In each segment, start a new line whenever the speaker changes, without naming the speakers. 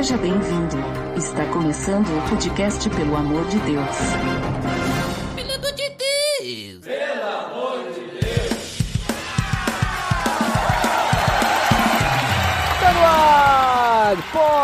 Seja bem-vindo. Está começando o podcast Pelo Amor de Deus.
Pelo amor de Deus!
Pelo amor de Deus!
Tá no ar!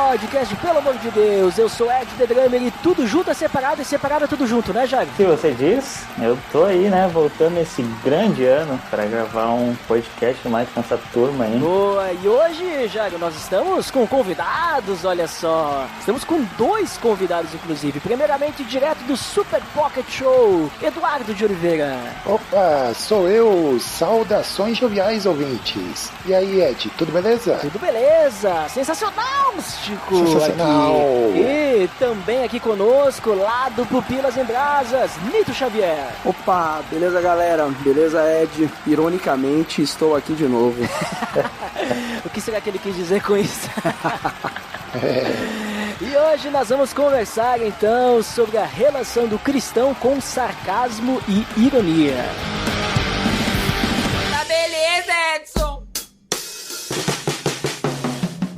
Podcast Pelo Amor de Deus. Eu sou Ed The Drummer e tudo junto é separado e separado é tudo junto, né, Jairo?
Se você diz, eu tô aí, né, voltando esse grande ano pra gravar um podcast mais com essa turma aí.
Boa, e hoje, Jairo, nós estamos com convidados, olha só. Estamos com 2 convidados, inclusive. Primeiramente, direto do Super Pocket Show, Eduardo de Oliveira.
Opa, sou eu. Saudações joviais, ouvintes. E aí, Ed, tudo beleza?
Tudo beleza, sensacional, Chico.
Sensacional.
Aqui. E também aqui conosco, lá do Pupilas em Brasas, Nito Xavier.
Opa, beleza, galera? Beleza, Ed? Ironicamente, estou aqui de novo.
O que será que ele quis dizer com isso? E hoje nós vamos conversar então sobre a relação do cristão com sarcasmo e ironia.
Tá beleza, Edson!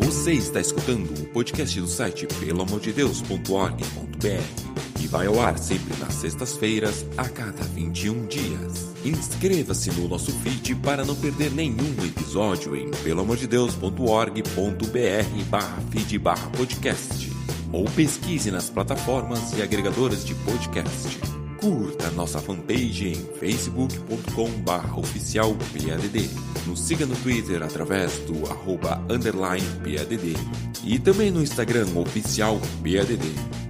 Você está escutando o podcast do site peloamordedeus.org.br e vai ao ar sempre nas sextas-feiras, a cada 21 dias. Inscreva-se no nosso feed para não perder nenhum episódio em peloamordedeus.org.br/feed/podcast ou pesquise nas plataformas e agregadoras de podcast. Curta nossa fanpage em facebook.com/oficialpadd. Nos siga no Twitter através do @_PADD e também no Instagram oficialpadd.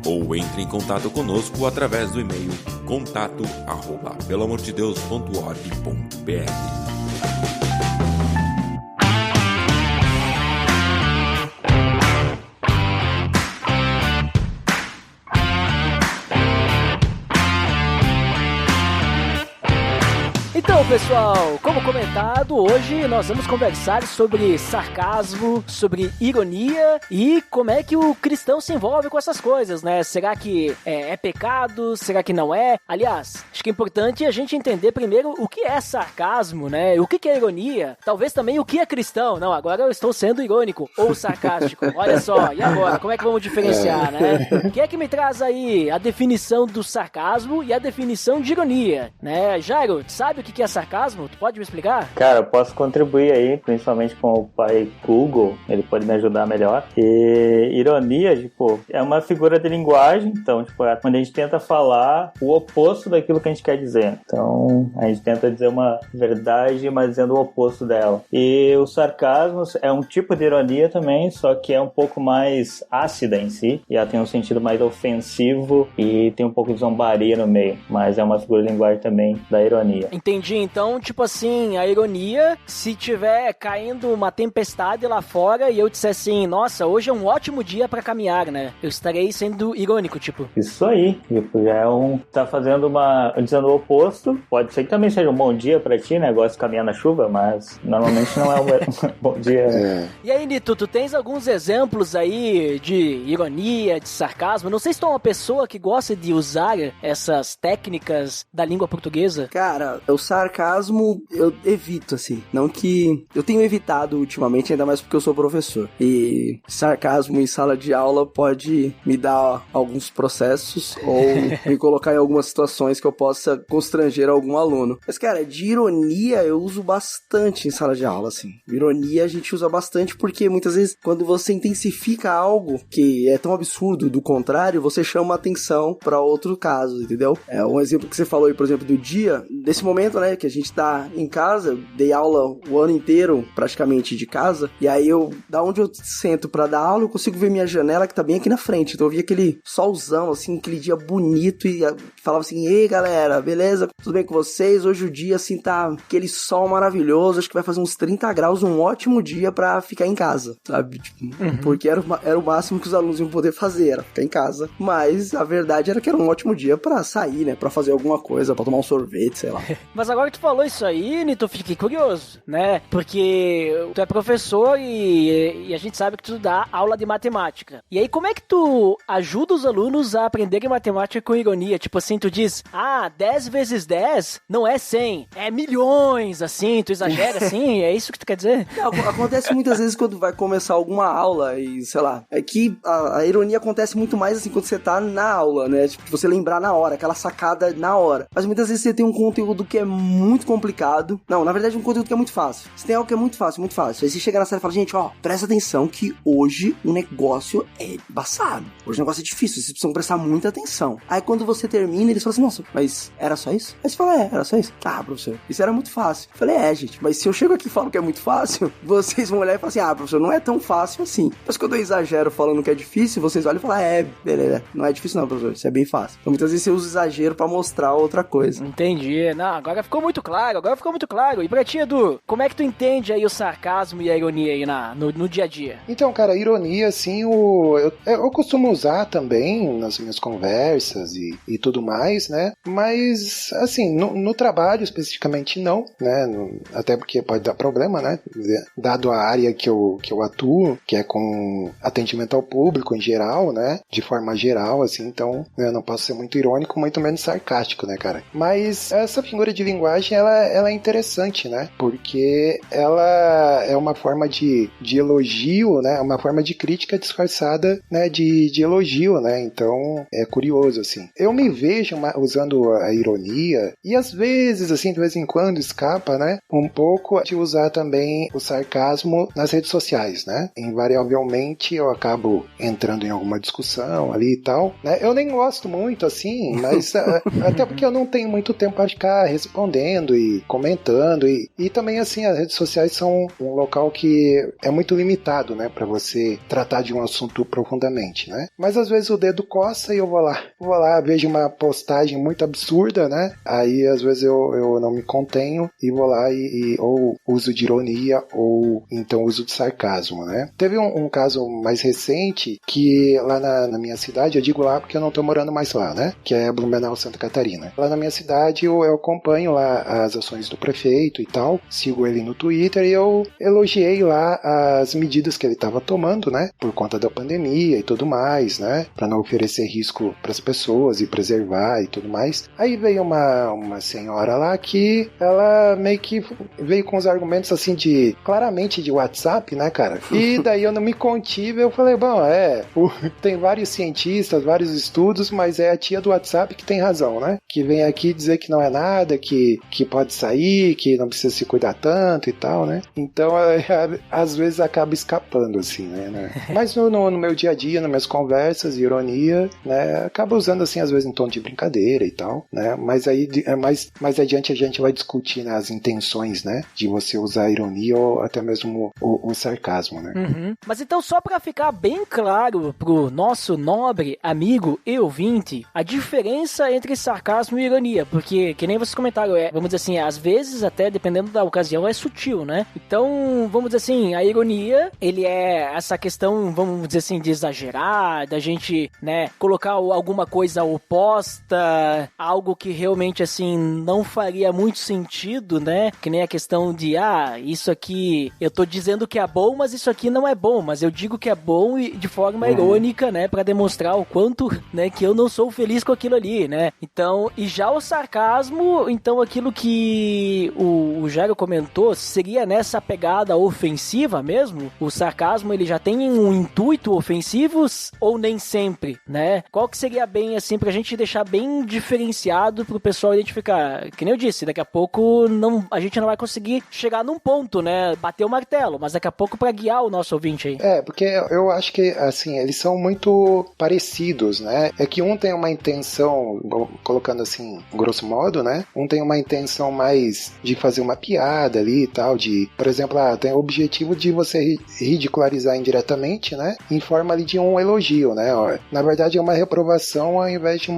Ou entre em contato conosco através do e-mail contato@peloamordedeus.org.br.
Então, pessoal, como comentado, hoje nós vamos conversar sobre sarcasmo, sobre ironia e como é que o cristão se envolve com essas coisas, né? Será que é pecado? Será que não é? Aliás, acho que é importante a gente entender primeiro o que é sarcasmo, né? O que é ironia? Talvez também o que é cristão. Não, agora eu estou sendo irônico ou sarcástico. Olha só, e agora? Como é que vamos diferenciar, né? Quem é que me traz aí a definição do sarcasmo e a definição de ironia, né? Jairo, sabe o que é sarcasmo? Tu pode me explicar?
Cara, eu posso contribuir aí, principalmente com o pai Google, ele pode me ajudar melhor. E ironia, tipo, é uma figura de linguagem, então, tipo, é quando a gente tenta falar o oposto daquilo que a gente quer dizer. Então, a gente tenta dizer uma verdade, mas dizendo o oposto dela. E o sarcasmo é um tipo de ironia também, só que é um pouco mais ácida em si, e ela tem um sentido mais ofensivo e tem um pouco de zombaria no meio, mas é uma figura de linguagem também da ironia.
Entendi, então, tipo assim, a ironia, se tiver caindo uma tempestade lá fora e eu disser assim, nossa, hoje é um ótimo dia pra caminhar, né? Eu estarei sendo irônico, tipo.
Isso aí, tipo, já é tá fazendo dizendo o oposto, pode ser que também seja um bom dia pra ti, né? Gosta de caminhar na chuva, mas normalmente não é um bom dia.
E aí, Nito, tu tens alguns exemplos aí de ironia, de sarcasmo? Não sei se tu é uma pessoa que gosta de usar essas técnicas da língua portuguesa.
Cara, o sarcasmo eu evito, assim. Não que... Eu tenho evitado ultimamente, ainda mais porque eu sou professor. E sarcasmo em sala de aula pode me dar alguns processos ou me colocar em algumas situações que eu possa constranger algum aluno. Mas, cara, de ironia eu uso bastante em sala de aula, assim. Ironia a gente usa bastante porque muitas vezes quando você intensifica algo que é tão absurdo do contrário, você chama atenção pra outro caso, entendeu? É um exemplo que você falou aí, por exemplo, do dia, desse momento, né, que a gente tá em casa, dei aula o ano inteiro, praticamente, de casa, e aí da onde eu sento pra dar aula, eu consigo ver minha janela que tá bem aqui na frente, então eu vi aquele solzão, assim, aquele dia bonito, e falava assim, ei, galera, beleza? Tudo bem com vocês? Hoje o dia, assim, tá aquele sol maravilhoso, acho que vai fazer uns 30 graus, um ótimo dia pra ficar em casa, sabe? Tipo, porque era o máximo que os alunos iam poder fazer, era ficar em casa, mas a verdade era que era um ótimo dia pra sair, né, pra fazer alguma coisa, pra tomar um sorvete, sei lá.
Mas agora agora que tu falou isso aí, Nito, eu fiquei curioso, né? Porque tu é professor e a gente sabe que tu dá aula de matemática. E aí, como é que tu ajuda os alunos a aprenderem matemática com ironia? Tipo assim, tu diz, 10 vezes 10 não é 100, é milhões, assim, tu exagera, assim, é isso que tu quer dizer?
Acontece muitas vezes quando vai começar alguma aula e, sei lá, é que a ironia acontece muito mais assim quando você tá na aula, né? Tipo, você lembrar na hora, aquela sacada na hora. Mas muitas vezes você tem um conteúdo que é muito complicado. Não, na verdade um conteúdo que é muito fácil. Você tem algo que é muito fácil, muito fácil. Aí você chega na sala e fala, gente, presta atenção que hoje o negócio é embaçado. Hoje o negócio é difícil, vocês precisam prestar muita atenção. Aí quando você termina, eles falam assim, nossa, mas era só isso? Aí você fala, era só isso. Ah, professor, isso era muito fácil. Eu falei, gente, mas se eu chego aqui e falo que é muito fácil, vocês vão olhar e falar assim, professor, não é tão fácil assim. Mas quando eu exagero falando que é difícil, vocês olham e falam, beleza, não é difícil não, professor, isso é bem fácil. Então muitas vezes você usa exagero pra mostrar outra coisa.
Entendi. Não, agora ficou muito claro. E pra ti, Edu, como é que tu entende aí o sarcasmo e a ironia aí no dia a dia?
Então, cara, a ironia, assim, eu costumo usar também nas minhas conversas e tudo mais, né? Mas, assim, no trabalho especificamente não, né? Até porque pode dar problema, né? Dado a área que eu atuo, que é com atendimento ao público em geral, né? De forma geral, assim, então eu não posso ser muito irônico, muito menos sarcástico, né, cara? Mas essa figura de linguagem, ela é interessante, né? Porque ela é uma forma de elogio, né? Uma forma de crítica disfarçada, né? De elogio, né? Então, é curioso, assim. Eu me vejo usando a ironia e às vezes, assim, de vez em quando escapa, né? Um pouco de usar também o sarcasmo nas redes sociais, né? Invariavelmente eu acabo entrando em alguma discussão ali e tal, né? Eu nem gosto muito, assim, mas até porque eu não tenho muito tempo para ficar respondendo e comentando e também, assim, as redes sociais são um local que é muito limitado, né? Para você tratar de um assunto profundamente, né? Mas às vezes o dedo coça e eu vou lá, vejo uma postagem muito absurda, né? Aí às vezes eu não me contenho e vou lá e ou uso de ironia ou então uso de sarcasmo, né? Teve um caso mais recente que lá na minha cidade, eu digo lá porque eu não tô morando mais lá, né? Que é Blumenau, Santa Catarina. Lá na minha cidade eu acompanho lá as ações do prefeito e tal, sigo ele no Twitter e eu elogiei lá as medidas que ele estava tomando, né? Por conta da pandemia e tudo mais, né? Para não oferecer risco para as pessoas e preservar e tudo mais. Aí veio uma senhora lá que ela meio que veio com os argumentos assim claramente de WhatsApp, né, cara? E daí eu não me contive, eu falei, bom, tem vários cientistas, vários estudos, mas é a tia do WhatsApp que tem razão, né? Que vem aqui dizer que não é nada, que pode sair, que não precisa se cuidar tanto e tal, né? Então, às vezes acaba escapando, assim, né? Mas no meu dia a dia, nas minhas conversas, ironia, né? Acaba usando, assim, às vezes em tom de brincadeira e tal, né? Mas aí, mais adiante a gente vai discutir, né, as intenções, né? De você usar a ironia ou até mesmo o sarcasmo, né?
Uhum. Mas então, só pra ficar bem claro pro nosso nobre amigo e ouvinte, a diferença entre sarcasmo e ironia, porque, que nem vocês comentaram, vamos dizer assim, às vezes, até dependendo da ocasião, é sutil, né? Então, vamos dizer assim, a ironia, ele é essa questão, vamos dizer assim, de exagerar, da gente, né, colocar alguma coisa oposta, algo que realmente, assim, não faria muito sentido, né? Que nem a questão de, isso aqui, eu tô dizendo que é bom, mas isso aqui não é bom, mas eu digo que é bom e de forma irônica, né, pra demonstrar o quanto, né, que eu não sou feliz com aquilo ali, né? Então, e já o sarcasmo, então aquilo que o Jairo comentou, seria nessa pegada ofensiva mesmo? O sarcasmo, ele já tem um intuito ofensivo ou nem sempre, né? Qual que seria bem, assim, pra gente deixar bem diferenciado pro pessoal identificar? Que nem eu disse, daqui a pouco a gente não vai conseguir chegar num ponto, né? Bater o martelo, mas daqui a pouco pra guiar o nosso ouvinte aí.
Porque eu acho que, assim, eles são muito parecidos, né? É que um tem uma intenção, colocando assim, grosso modo, né? Um tem uma intenção mais de fazer uma piada ali e tal, por exemplo, tem o objetivo de você ridicularizar indiretamente, né? Em forma ali de um elogio, né? Na verdade é uma reprovação ao invés de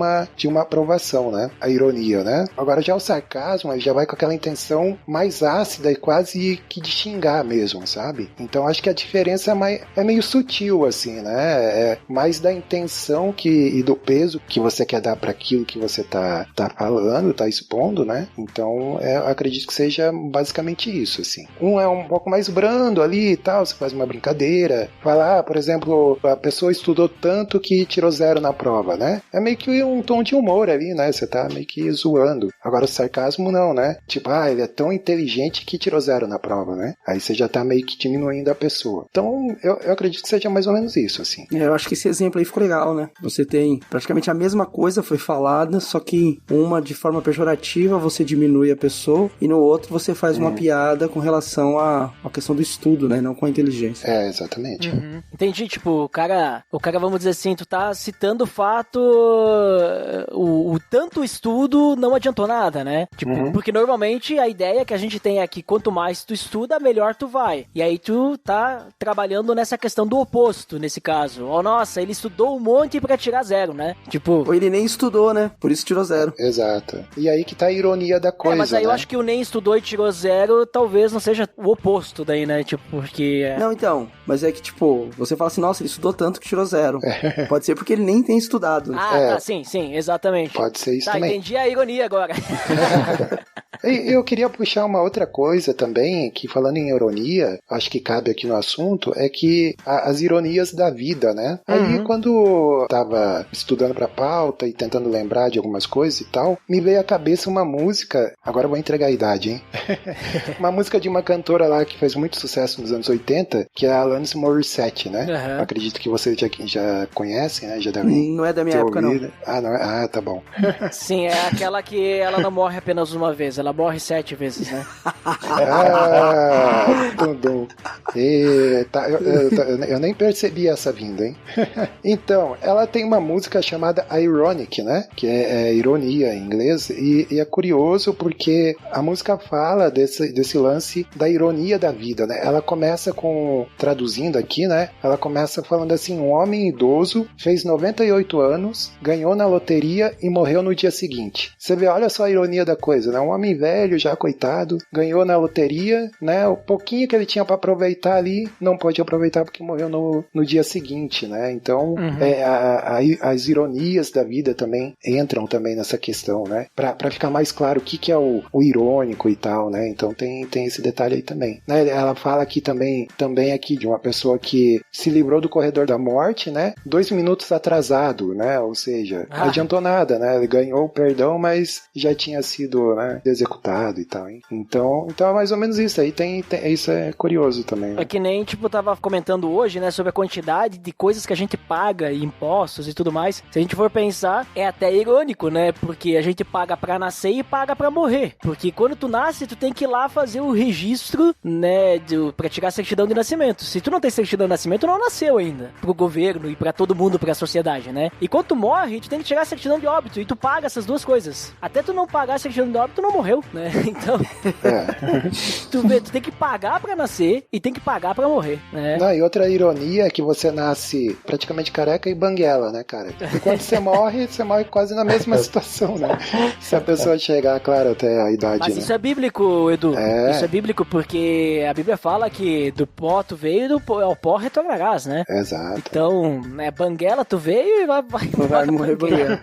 uma aprovação, né? A ironia, né? Agora já o sarcasmo, ele já vai com aquela intenção mais ácida e quase que de xingar mesmo, sabe? Então acho que a diferença é meio sutil, assim, né? É mais da intenção e do peso que você quer dar para aquilo que você tá falando, tá expondo, né? Então, eu acredito que seja basicamente isso, assim. Um é um pouco mais brando ali e tal, você faz uma brincadeira, fala, por exemplo, a pessoa estudou tanto que tirou 0 na prova, né? É meio que um tom de humor ali, né? Você tá meio que zoando. Agora, o sarcasmo não, né? Tipo, ele é tão inteligente que tirou 0 na prova, né? Aí você já tá meio que diminuindo a pessoa. Então, eu acredito que seja mais ou menos isso, assim.
Eu acho que esse exemplo aí ficou legal, né? Você tem praticamente a mesma coisa foi falada, só que uma de forma pejorativa você diminui a pessoa e no outro você faz uma piada com relação à questão do estudo, né? Não com a inteligência.
Exatamente.
Entendi, tipo, o cara, vamos dizer assim, tu tá citando o fato, o tanto estudo não adiantou nada, né? Tipo, porque normalmente a ideia que a gente tem é que quanto mais tu estuda, melhor tu vai. E aí tu tá trabalhando nessa questão do oposto, nesse caso. Nossa, ele estudou um monte pra tirar 0, né? Tipo...
Ou ele nem estudou, né? Por isso tirou 0.
Exato. E aí que tá a ironia da coisa,
mas aí
né?
eu acho que o nem estudou e tirou 0 talvez não seja o oposto daí, né? Tipo, porque...
Não, então, mas é que, tipo, você fala assim, nossa, ele estudou tanto que tirou 0. Pode ser porque ele nem tem estudado.
Tá, sim, exatamente.
Pode ser isso também.
Tá, entendi a ironia agora.
Eu queria puxar uma outra coisa também, que falando em ironia, acho que cabe aqui no assunto, é que as ironias da vida, né? Aí quando eu tava estudando pra pauta e tentando lembrar de algumas coisas e tal, me veio à cabeça uma música, agora eu vou entregar a idade, hein? Uma música de uma cantora lá que fez muito sucesso nos anos 80, que é a Alanis Morissette, né? Acredito que vocês já conhecem, né? Já devem
não é da minha época, não.
Não é? Tá bom.
Sim, é aquela que ela não morre apenas uma vez, ela morre 7 vezes, né?
Eu nem percebi essa vinda, hein? Então, ela tem uma música chamada Ironic, né? Que é ironia em inglês, e é curioso porque a música fala desse lance da ironia da vida, né? Ela começa traduzindo aqui, né? Ela começa falando assim, um homem idoso fez 98 anos, ganhou na loteria e morreu no dia seguinte. Você vê, olha só a ironia da coisa, né? Um homem velho, já coitado, ganhou na loteria, né? O pouquinho que ele tinha pra aproveitar ali, não pôde aproveitar porque morreu no dia seguinte, né? Então, as ironias da vida também entram também nessa questão, né? Pra ficar mais claro o que é o irônico e tal, né? Então tem esse detalhe aí também. Né? Ela fala aqui também aqui de uma pessoa que se livrou do corredor da morte, né? 2 minutos atrasado, né? Ou seja, não adiantou nada, né? Ele ganhou o perdão, mas já tinha sido, né, executado e tal, hein? Então é mais ou menos isso aí. Isso é curioso também, né?
É que nem, tipo, tava comentando hoje, né, sobre a quantidade de coisas que a gente paga, impostos e tudo mais. Se a gente for pensar, é até irônico, né? Porque a gente paga pra nascer e paga pra morrer. Porque quando tu nasce, tu tem que ir lá fazer o registro, né, pra tirar a certidão de nascimento. Se tu não tem certidão de nascimento, não nasceu ainda. Pro governo e pra todo mundo, pra sociedade, né? E quando tu morre, tu tem que tirar a certidão de óbito. E tu paga essas duas coisas. Até tu não pagar a certidão de óbito, tu não morreu, né? Então, tu tem que pagar pra nascer e tem que pagar pra morrer, né?
Não, e outra ironia é que você nasce praticamente careca e banguela, né, cara? E quando você morre quase na mesma situação, né? Se a pessoa chegar, claro, até a idade,
Mas
né?
isso é bíblico, Edu. Isso é bíblico porque a Bíblia fala que do pó tu veio e ao pó retornarás, né?
Exato.
Então, banguela tu veio e vai
morrer banguela.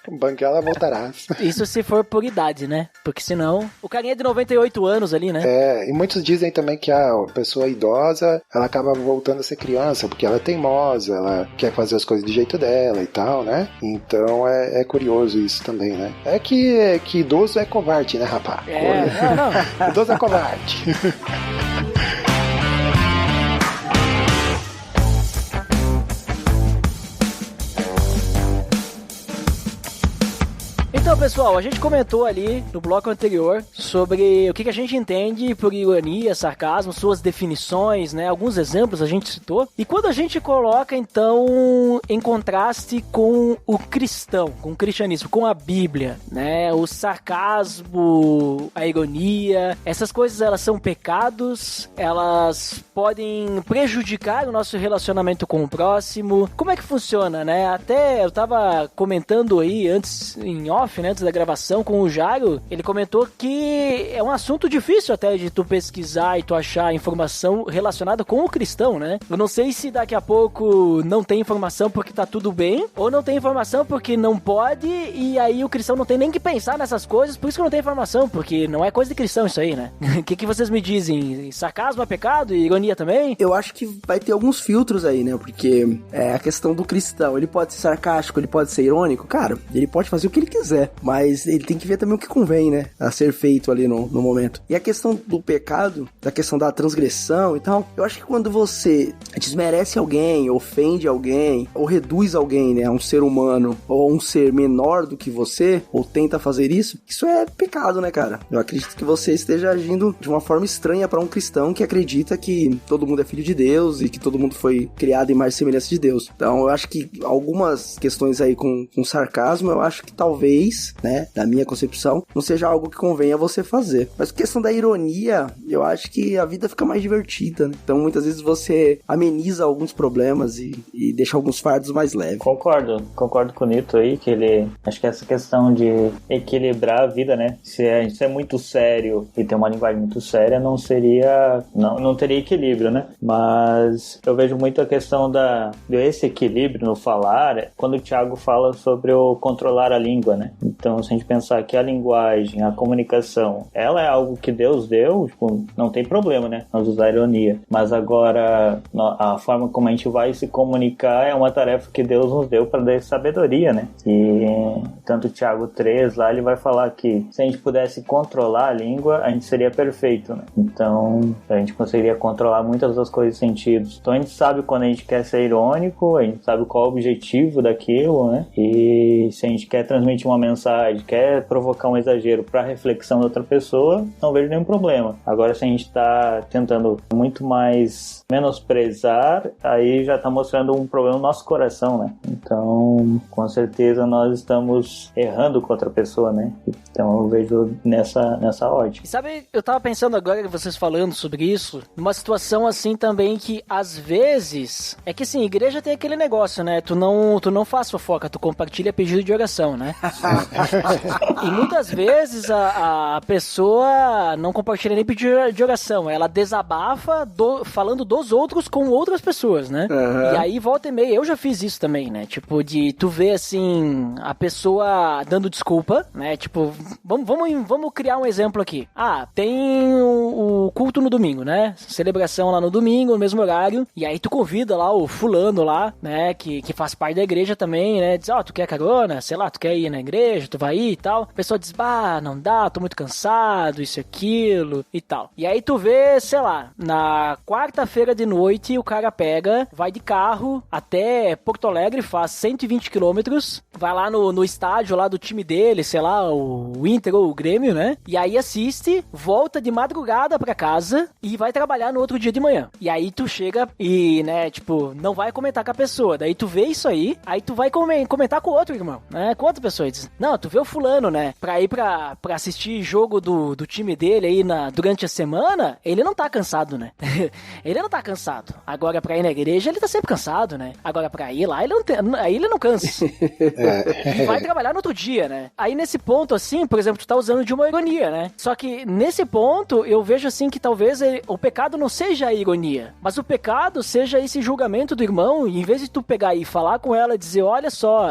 Banguela voltarás.
Isso se for por idade, né? Porque senão... O carinha é de 98 anos ali, né?
E muitos dizem também que a pessoa idosa, ela acaba voltando a ser criança, porque ela é teimosa, ela quer fazer as coisas do jeito dela e tal, né? Então é curioso isso também, né? É que idoso é covarde, né, rapaz?
Não.
Idoso é covarde.
Então, pessoal, a gente comentou ali no bloco anterior sobre o que a gente entende por ironia, sarcasmo, suas definições, né? Alguns exemplos a gente citou. E quando a gente coloca, então, em contraste com o cristão, com o cristianismo, com a Bíblia, né? O sarcasmo, a ironia, essas coisas, elas são pecados, elas podem prejudicar o nosso relacionamento com o próximo. Como é que funciona, né? Até eu tava comentando aí antes, em off, off, né, antes da gravação com o Jairo, ele comentou que é um assunto difícil até de tu pesquisar e tu achar informação relacionada com o cristão, né? Eu não sei se daqui a pouco não tem informação porque tá tudo bem, ou não tem informação porque não pode, e aí o cristão não tem nem que pensar nessas coisas, por isso que não tem informação, porque não é coisa de cristão isso aí, né? O que vocês me dizem? Sarcasmo é pecado e ironia também?
Eu acho que vai ter alguns filtros aí, né? Porque a questão do cristão, ele pode ser sarcástico, ele pode ser irônico, cara, ele pode fazer o que ele quiser, mas ele tem que ver também o que convém, né? A ser feito ali no momento. E a questão do pecado, da questão da transgressão e tal, eu acho que quando você desmerece alguém, ofende alguém, ou reduz alguém, né, a um ser humano, ou a um ser menor do que você, ou tenta fazer isso é pecado, né, cara? Eu acredito que você esteja agindo de uma forma estranha para um cristão que acredita que todo mundo é filho de Deus e que todo mundo foi criado em mais semelhança de Deus. Então, eu acho que algumas questões aí com sarcasmo, eu acho que talvez, né, na minha concepção, não seja algo que convenha você fazer. Mas a questão da ironia, eu acho que a vida fica mais divertida, né? Então, muitas vezes você ameniza alguns problemas e deixa alguns fardos mais leves.
Concordo com o Nito aí, que ele... Acho que essa questão de equilibrar a vida, né? Se a gente é muito sério e tem uma linguagem muito séria, não teria equilíbrio, né? Mas eu vejo muito a questão desse equilíbrio no falar, quando o Thiago fala sobre o controlar a língua, né? Então, se a gente pensar que a linguagem, a comunicação, ela é algo que Deus deu, tipo, não tem problema, né? Nós usar ironia. Mas agora, a forma como a gente vai se comunicar é uma tarefa que Deus nos deu para dar sabedoria, né? E tanto Tiago 3 lá, ele vai falar que se a gente pudesse controlar a língua, a gente seria perfeito, né? Então, a gente conseguiria controlar muitas das coisas e sentidos. Então, a gente sabe quando a gente quer ser irônico, a gente sabe qual é o objetivo daquilo, né? E se a gente quer transmitir uma mensagem, quer provocar um exagero para reflexão da outra pessoa, não vejo nenhum problema. Agora, se a gente está tentando muito mais menosprezar, aí já está mostrando um problema no nosso coração, né? Então, com certeza nós estamos errando com outra pessoa, né? Então eu vejo nessa ótica.
E sabe, eu tava pensando agora, vocês falando sobre isso, numa situação assim também que às vezes, é que assim, igreja tem aquele negócio, né? Tu não faz fofoca, tu compartilha pedido de oração, né? E muitas vezes a pessoa não compartilha nem pedido de oração, ela desabafa falando dos outros com outras pessoas, né? Uhum. E aí volta e meia, eu já fiz isso também, né? Tipo, de tu ver assim, a pessoa dando desculpa, né? Tipo, vamos criar um exemplo aqui. Ah, tem o culto no domingo, né? Celebração lá no domingo, no mesmo horário, e aí tu convida lá o fulano lá, né? Que faz parte da igreja também, né? Diz, tu quer carona? Sei lá, tu quer ir na igreja? Tu vai ir e tal. A pessoa diz, não dá, tô muito cansado, isso e aquilo e tal. E aí tu vê, sei lá, na quarta-feira de noite, o cara pega, vai de carro até Porto Alegre, faz 120 quilômetros, vai lá no estádio lá do time dele, sei lá, o Inter ou o Grêmio, né? E aí assiste, volta de madrugada pra casa e vai trabalhar no outro dia de manhã. E aí tu chega e, né, tipo, não vai comentar com a pessoa. Daí tu vê isso aí tu vai comentar com o outro irmão, né? Com outra pessoa. E diz, não, tu vê o fulano, né? Pra ir pra assistir jogo do time dele aí durante a semana, ele não tá cansado, né? Ele não tá cansado. Agora pra ir na igreja, ele tá sempre cansado, né? Agora pra ir lá, aí ele não cansa. E vai trabalhar no outro dia, né? Aí nesse ponto, assim, por exemplo, tu tá usando de uma ironia, né? Só que nesse ponto, eu vejo assim que talvez o pecado não seja a ironia, mas o pecado seja esse julgamento do irmão, e em vez de tu pegar e falar com ela e dizer, olha só,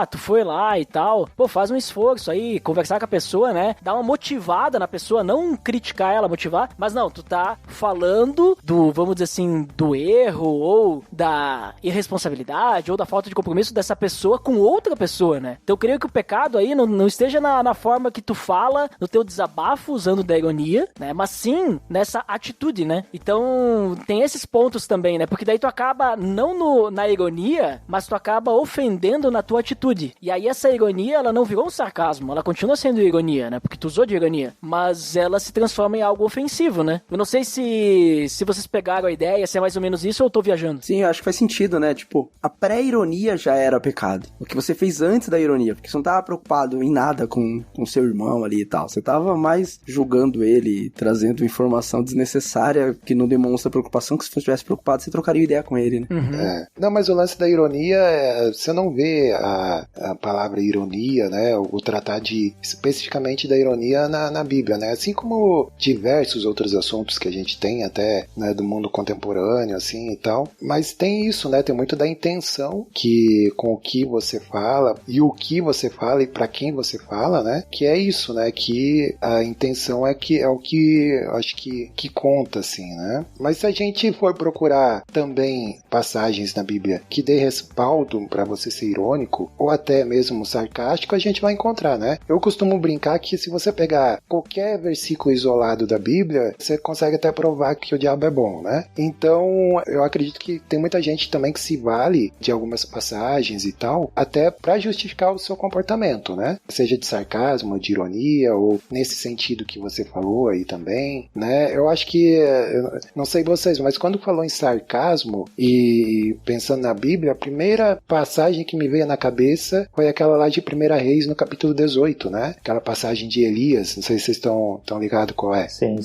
tu foi lá e tal, pô, faz um esforço aí, conversar com a pessoa, né? Dar uma motivada na pessoa, não criticar ela, motivar, mas não, tu tá falando vamos dizer assim, do erro, ou da irresponsabilidade, ou da falta de compromisso dessa pessoa com outra pessoa, né? Então eu creio que o pecado aí não esteja na forma que tu fala, no teu desabafo, usando da ironia, né? Mas sim nessa atitude, né? Então tem esses pontos também, né? Porque daí tu acaba não na ironia, mas tu acaba ofendendo na tua atitude. E aí essa ironia, ela não virou um sarcasmo, ela continua sendo ironia, né? Porque tu usou de ironia, mas ela se transforma em algo ofensivo, né? Eu não sei se vocês pegaram a ideia, se é mais ou menos isso, ou eu tô viajando.
Sim, eu acho que faz sentido, né? Tipo, a pré-ironia já era pecado. O que você fez antes da ironia, porque você não tava preocupado em nada com seu irmão ali e tal. Você tava mais julgando ele, trazendo informação desnecessária que não demonstra preocupação, que se você estivesse preocupado, você trocaria ideia com ele, né?
Uhum. Não, mas o lance da ironia, você não vê a palavra ironia ironia, né? O tratar especificamente da ironia na Bíblia, né? Assim como diversos outros assuntos que a gente tem até, né, do mundo contemporâneo, assim, e tal. Mas tem isso, né? Tem muito da intenção com o que você fala e o que você fala e para quem você fala, né? Que é isso, né? Que a intenção é o que acho que conta, assim, né? Mas se a gente for procurar também passagens na Bíblia que dê respaldo para você ser irônico ou até mesmo sarcástico, a gente vai encontrar, né? Eu costumo brincar que se você pegar qualquer versículo isolado da Bíblia, você consegue até provar que o diabo é bom, né? Então, eu acredito que tem muita gente também que se vale de algumas passagens e tal, até para justificar o seu comportamento, né? Seja de sarcasmo, de ironia, ou nesse sentido que você falou aí também, né? Eu acho que, não sei vocês, mas quando falou em sarcasmo e pensando na Bíblia, a primeira passagem que me veio na cabeça foi aquela lá de 1 Reis, no capítulo 18, né? Aquela passagem de Elias, não sei se vocês estão ligados qual é.
Sim,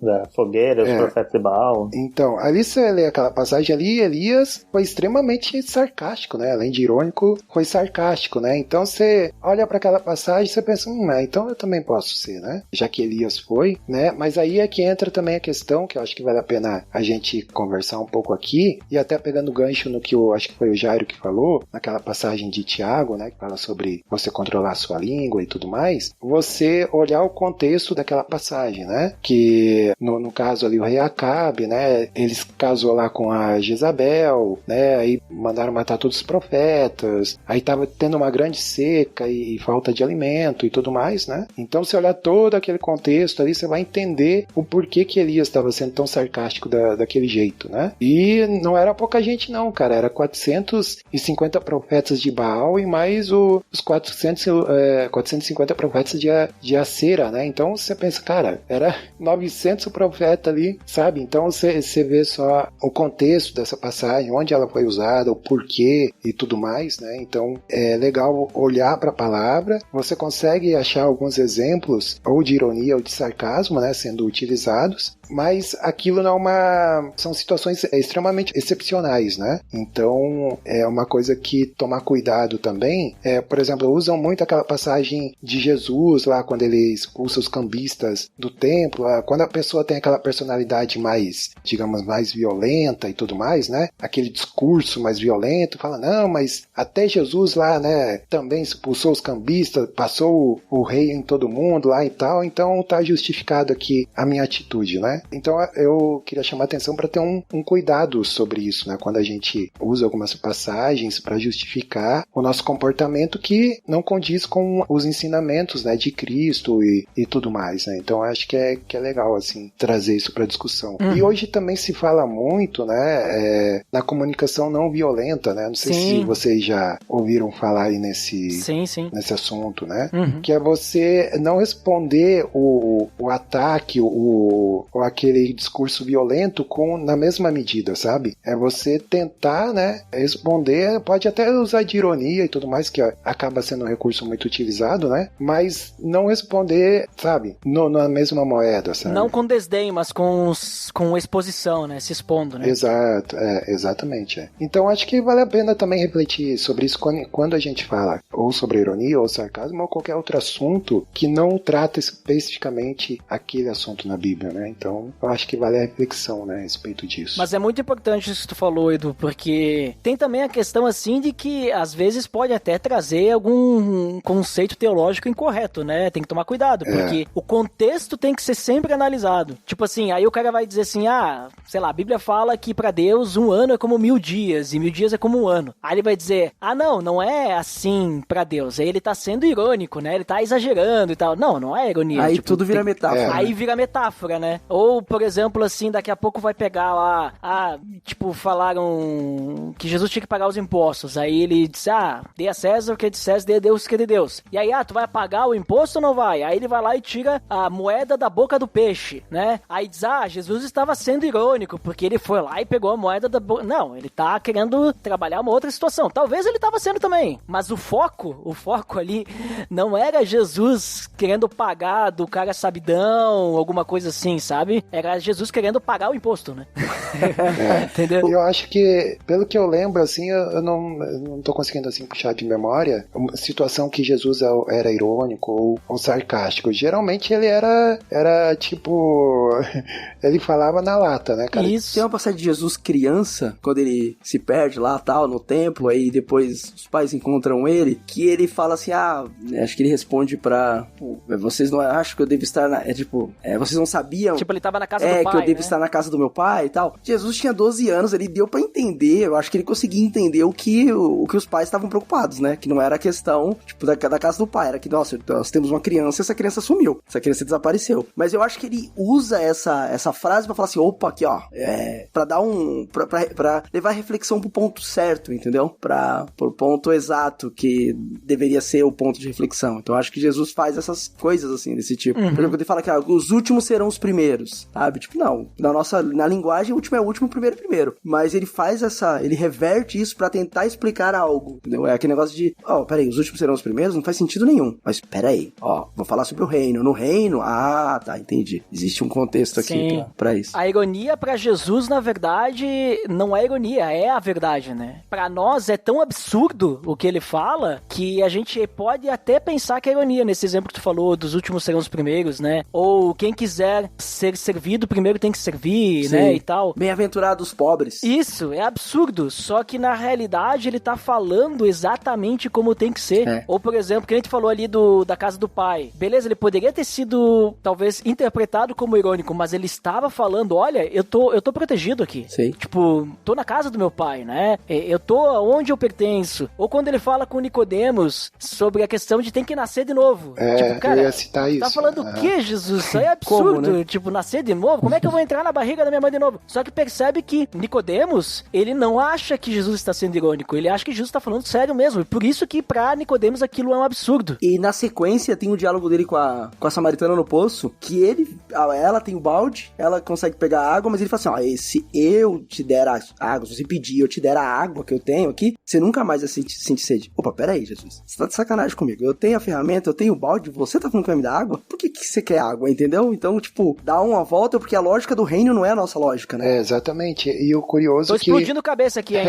da fogueira, os profetas de Baal.
Então, ali você lê aquela passagem ali, Elias foi extremamente sarcástico, né? Além de irônico, foi sarcástico, né? Então você olha para aquela passagem e você pensa, então eu também posso ser, né? Já que Elias foi, né? Mas aí é que entra também a questão, que eu acho que vale a pena a gente conversar um pouco aqui, e até pegando gancho no que eu acho que foi o Jairo que falou, naquela passagem de Tiago, né? Que fala sobre você controlar a sua língua e tudo mais, você olhar o contexto daquela passagem, né? Que no caso ali o rei Acabe, né? Eles casou lá com a Jezabel, né? Aí mandaram matar todos os profetas, aí tava tendo uma grande seca e falta de alimento e tudo mais, né? Então se olhar todo aquele contexto ali, você vai entender o porquê que Elias estava sendo tão sarcástico daquele jeito, né? E não era pouca gente não, cara, era 450 profetas de Baal e mais os 450 profetas de Acera, né? Então você pensa, cara, era 900 profetas ali, sabe? Então você vê só o contexto dessa passagem, onde ela foi usada, o porquê e tudo mais, né? Então é legal olhar para a palavra, você consegue achar alguns exemplos ou de ironia ou de sarcasmo, né, sendo utilizados, mas aquilo não são situações extremamente excepcionais, né? Então é uma coisa que tomar cuidado também. Por exemplo, usam muito aquela passagem de Jesus lá quando ele expulsa os cambistas do templo, quando a pessoa tem aquela personalidade mais, digamos, mais violenta e tudo mais, né? Aquele discurso mais violento, fala, não, mas até Jesus lá, né, também expulsou os cambistas, passou o rei em todo mundo lá e tal, então tá justificado aqui a minha atitude, né? Então eu queria chamar a atenção para ter um cuidado sobre isso, né? Quando a gente usa algumas passagens para justificar o nosso comportamento que não condiz com os ensinamentos, né, de Cristo e tudo mais, né? Então acho que é legal, assim, trazer isso para discussão. E hoje também se fala muito, né, na comunicação não violenta, né? Não sei se vocês já ouviram falar aí nesse assunto, né? Que é você não responder o ataque, ou aquele discurso violento na mesma medida, sabe? É você tentar, né, responder, pode até usar de ironia e tudo mais, que acaba sendo um recurso muito utilizado, né? Mas não responder, sabe? Na mesma moeda, sabe?
Não com desdém, mas com exposição, né? Se expondo, né?
Exato, exatamente. Então acho que vale a pena também refletir sobre isso quando a gente fala ou sobre ironia ou sarcasmo ou qualquer outro assunto que não trata especificamente aquele assunto na Bíblia, né? Então eu acho que vale a reflexão, né, a respeito disso.
Mas é muito importante isso que tu falou, Edu, porque tem também a questão assim de que às vezes pode até trazer algum conceito teológico incorreto, né? Tem que tomar cuidado, porque o contexto tem que ser sempre analisado. Tipo assim, aí o cara vai dizer assim, sei lá, a Bíblia fala que pra Deus um ano é como 1000 dias e 1000 dias é como um ano. Aí ele vai dizer, não é assim pra Deus. Aí ele tá sendo irônico, né? Ele tá exagerando e tal. Não é ironia.
Aí tipo, tudo vira metáfora.
Aí vira metáfora, né? Ou, por exemplo, assim, daqui a pouco vai pegar lá, falaram que Jesus tinha que pagar os impostos. Aí ele disse, dê a César o que é de César, dê a Deus o que é de Deus. E aí, tu vai pagar o imposto ou não vai? Aí ele vai lá e tira a moeda da boca do peixe, né? Aí diz, Jesus estava sendo irônico, porque ele foi lá e pegou a moeda da boca. Não, ele tá querendo trabalhar uma outra situação. Talvez ele tava sendo também, mas o foco ali não era Jesus querendo pagar do cara sabidão, alguma coisa assim, sabe? Era Jesus querendo pagar o imposto, né? Entendeu?
Eu acho que, pelo que eu lembro, assim, eu não tô conseguindo, assim, puxar de memória situação que Jesus era irônico ou sarcástico. Geralmente ele era tipo... ele falava na lata, né, cara?
Isso. Tem uma passagem de Jesus criança, quando ele se perde lá, tal, no templo, aí depois os pais encontram ele, que ele fala assim, acho que ele responde pra... vocês não acham que eu devo estar na... vocês não sabiam...
Tipo, ele tava na casa do pai,
que eu devo
né?
estar na casa do meu pai e tal. Jesus tinha 12 anos, ele deu pra entender, eu acho que ele conseguia entender o que os pais estavam preocupados, né? Que não era a questão, tipo, da casa do pai, era que, nossa, nós temos uma criança e essa criança sumiu, essa criança desapareceu. Mas eu acho que ele usa essa frase pra falar assim, opa, aqui, ó, pra dar pra levar a reflexão pro ponto certo, entendeu? Pro ponto exato que deveria ser o ponto de reflexão. Então eu acho que Jesus faz essas coisas, assim, desse tipo. Por exemplo, ele fala que os últimos serão os primeiros, sabe? Tipo, não, na linguagem, o último é o último, o primeiro é o primeiro. Mas ele faz ele reverte isso pra tentar explicar algo, entendeu? É aquele negócio de, peraí, os últimos serão os primeiros? Não faz sentido nenhum. Mas peraí, vou falar sobre o reino. No reino, tá, entendi. Existe um contexto aqui pra isso.
A ironia pra Jesus, na verdade, não é ironia, é a verdade, né? Pra nós é tão absurdo o que ele fala que a gente pode até pensar que é ironia, nesse exemplo que tu falou, dos últimos serão os primeiros, né? Ou quem quiser ser servido primeiro tem que servir, né? E tal.
Bem-aventurados pobres.
Isso, é absurdo. Só que na realidade ele tá falando exatamente como tem que ser. Ou, por exemplo, que a gente falou ali da casa do pai. Beleza, ele poderia ter sido, talvez, interpretado como irônico, mas ele estava falando, olha, eu tô protegido aqui.
Sim.
Tipo, tô na casa do meu pai, né? Eu tô onde eu pertenço. Ou quando ele fala com Nicodemos sobre a questão de tem que nascer de novo. Tipo, cara,
eu ia citar isso.
Tá falando o quê, Jesus? Isso aí é absurdo. Como, né? Tipo, nascer de novo? Como é que eu vou entrar na barriga da minha mãe de novo? Só que percebe que Nicodemos, ele não acha que Jesus está sendo irônico. Ele acha que Jesus está falando sério mesmo. E por isso que pra Nicodemos aquilo é um absurdo.
E na sequência tem um diálogo dele com a samaritana no poço, que ela tem o balde, ela consegue pegar a água, mas ele fala assim, se eu te der a água, se você pedir, eu te der a água que eu tenho aqui, você nunca mais vai sentir sede. Opa, peraí, Jesus. Você tá de sacanagem comigo. Eu tenho a ferramenta, eu tenho o balde, você tá falando que vai me dar água? Por que você quer água, entendeu? Então, tipo, dá uma volta, porque a lógica do reino não é a nossa lógica, né?
Exatamente. E o curioso
Tô explodindo cabeça aqui, hein?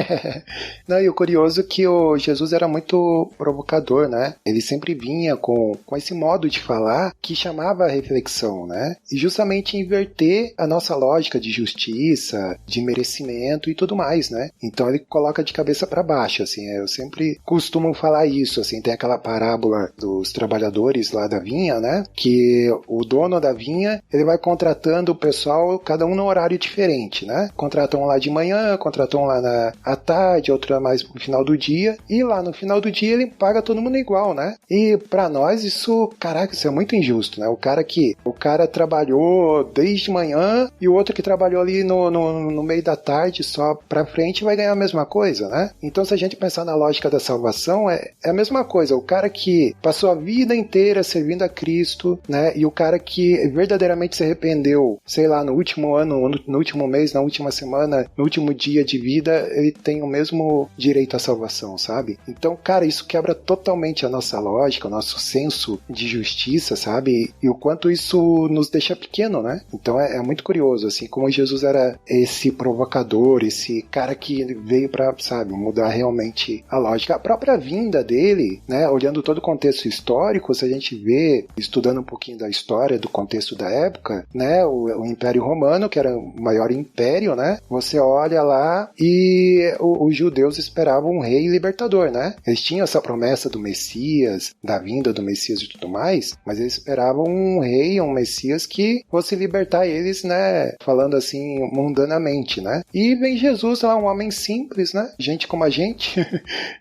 Não, e o curioso que o Jesus era muito provocador, né? Ele sempre vinha com esse modo de falar que chamava a reflexão, né? E justamente inverter a nossa lógica de justiça, de merecimento e tudo mais, né? Então ele coloca de cabeça para baixo, assim. Eu sempre costumo falar isso, assim. Tem aquela parábola dos trabalhadores lá da vinha, né? Que o dono da vinha, ele vai contratando o pessoal, cada um no horário diferente, né? Contratam um lá de manhã, contratam um lá à tarde, outro mais no final do dia, e lá no final do dia ele paga todo mundo igual, né? E pra nós isso, caraca, isso é muito injusto, né? O cara trabalhou desde manhã e o outro que trabalhou ali no meio da tarde só pra frente vai ganhar a mesma coisa, né? Então se a gente pensar na lógica da salvação, é a mesma coisa. O cara que passou a vida inteira servindo a Cristo, né? E o cara que verdadeiramente se arrependeu, sei lá, no último ano, no último mês, na última semana, no último dia de vida, ele tem o mesmo direito à salvação, sabe? Então, cara, isso quebra totalmente a nossa lógica, o nosso senso de justiça, sabe? E o quanto isso nos deixa pequeno, né? Então é muito curioso, assim, como Jesus era esse provocador, esse cara que veio pra, sabe, mudar realmente a lógica. A própria vinda dele, né, olhando todo o contexto histórico, se a gente vê, estudando um pouquinho da história, do contexto da época, né, o Império Romano, que era o maior império, né, você olha lá e os judeus esperavam um rei libertador, né? Eles tinham essa promessa do Messias, da vinda do Messias e tudo mais, mas eles esperavam um rei, um Messias que fosse libertar eles, né, falando assim, mundanamente, né? E vem Jesus lá, um homem simples, né? Gente como a gente,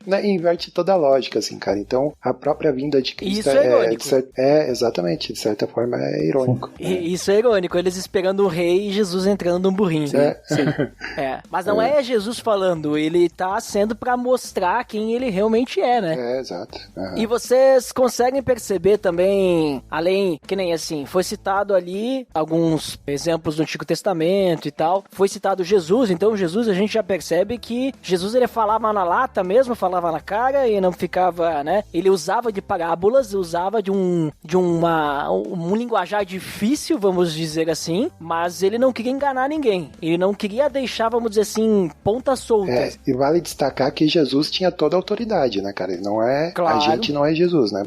né? E inverte toda a lógica, assim, cara. Então, a própria vinda de Cristo
isso é irônico.
Exatamente, de certa forma é irônico.
Isso é irônico, eles esperando o rei e Jesus entrando num burrinho. Sim. Mas não é Jesus falando, ele tá sendo pra mostrar quem ele realmente é, né?
Exato.
E vocês conseguem perceber também, além, que nem assim, foi citado ali alguns exemplos do Antigo Testamento e tal, foi citado Jesus, então Jesus a gente já percebe que Jesus ele falava na lata mesmo, falava na cara e não ficava, né? Ele usava de parábolas, usava de um linguajar difícil, vamos dizer assim, mas ele não queria enganar ninguém. Ele não queria deixar, vamos dizer assim, pontas soltas.
E vale destacar que Jesus tinha toda a autoridade, né, cara? Ele não é... Claro. A gente não é Jesus, né?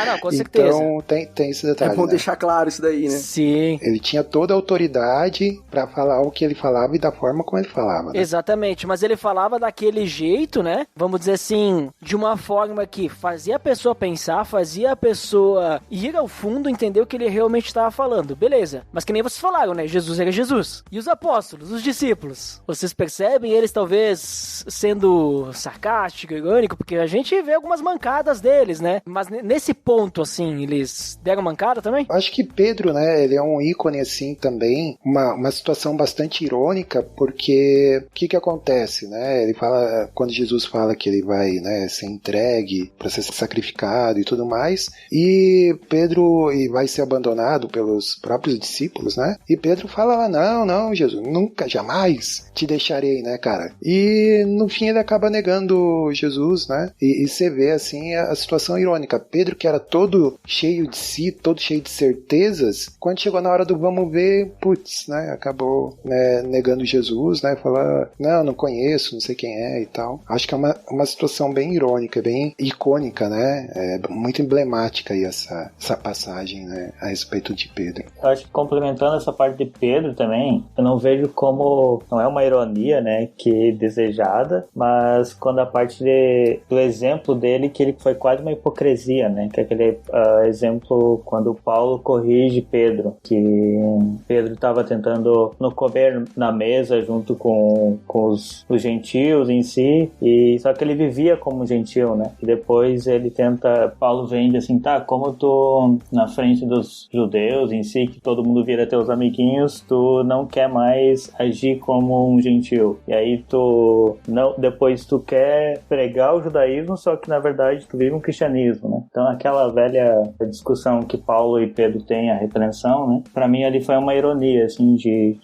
Não, com certeza.
Então, tem esse detalhe,
é bom deixar claro isso daí, né?
Sim.
Ele tinha toda a autoridade pra falar o que ele falava e da forma como ele falava, né?
Exatamente, mas ele falava daquele jeito, né? Vamos dizer assim, de uma forma que fazia a pessoa pensar, fazia a pessoa ir ao fundo, entender o que ele realmente estava falando. Beleza, mas que nem vocês falaram, né? Jesus era Jesus. E os apóstolos, os discípulos? Vocês percebem eles talvez sendo sarcástico, irônico, porque a gente vê algumas mancadas deles, né? Mas nesse ponto, assim, eles deram mancada também?
Acho que Pedro, né? Ele é um ícone, assim, também. Uma situação bastante irônica, porque o que acontece, né? Ele fala, quando Jesus fala que ele vai, né, ser entregue para ser sacrificado e tudo mais, e Pedro vai ser abandonado pelos próprios discípulos, né? E Pedro fala, não, Jesus, nunca, jamais te deixarei, né, cara? E no fim ele acaba negando Jesus, né? E você vê, assim, a situação irônica. Pedro, que era todo cheio de si, todo cheio de certezas, quando chegou na hora do vamos ver, putz, né? Acabou, né, negando Jesus, né? Falar, não conheço, não sei quem é e tal. Acho que é uma situação bem irônica, bem icônica, né? É muito emblemática aí essa passagem, né? A respeito de Pedro.
Eu acho que complementando essa parte de Pedro também, eu não vejo como, não é uma ironia, né? Que desejada, mas quando a parte do exemplo dele, que ele foi quase uma hipocrisia, né? Que é aquele exemplo quando Paulo corrige Pedro, que Pedro estava tentando não comer na mesa junto com os gentios em si, e só que ele vivia como gentil, né? E depois ele tenta, Paulo vende assim, tá, como tu na frente dos judeus em si, que todo mundo vira teus amiguinhos, tu não quer mais agir como um gentil. E aí depois tu quer pregar o judaísmo, só que na verdade tu vive um cristianismo, né? Então aquela velha discussão que Paulo e Pedro têm, a repreensão, né? Pra mim ali foi uma ironia, assim, de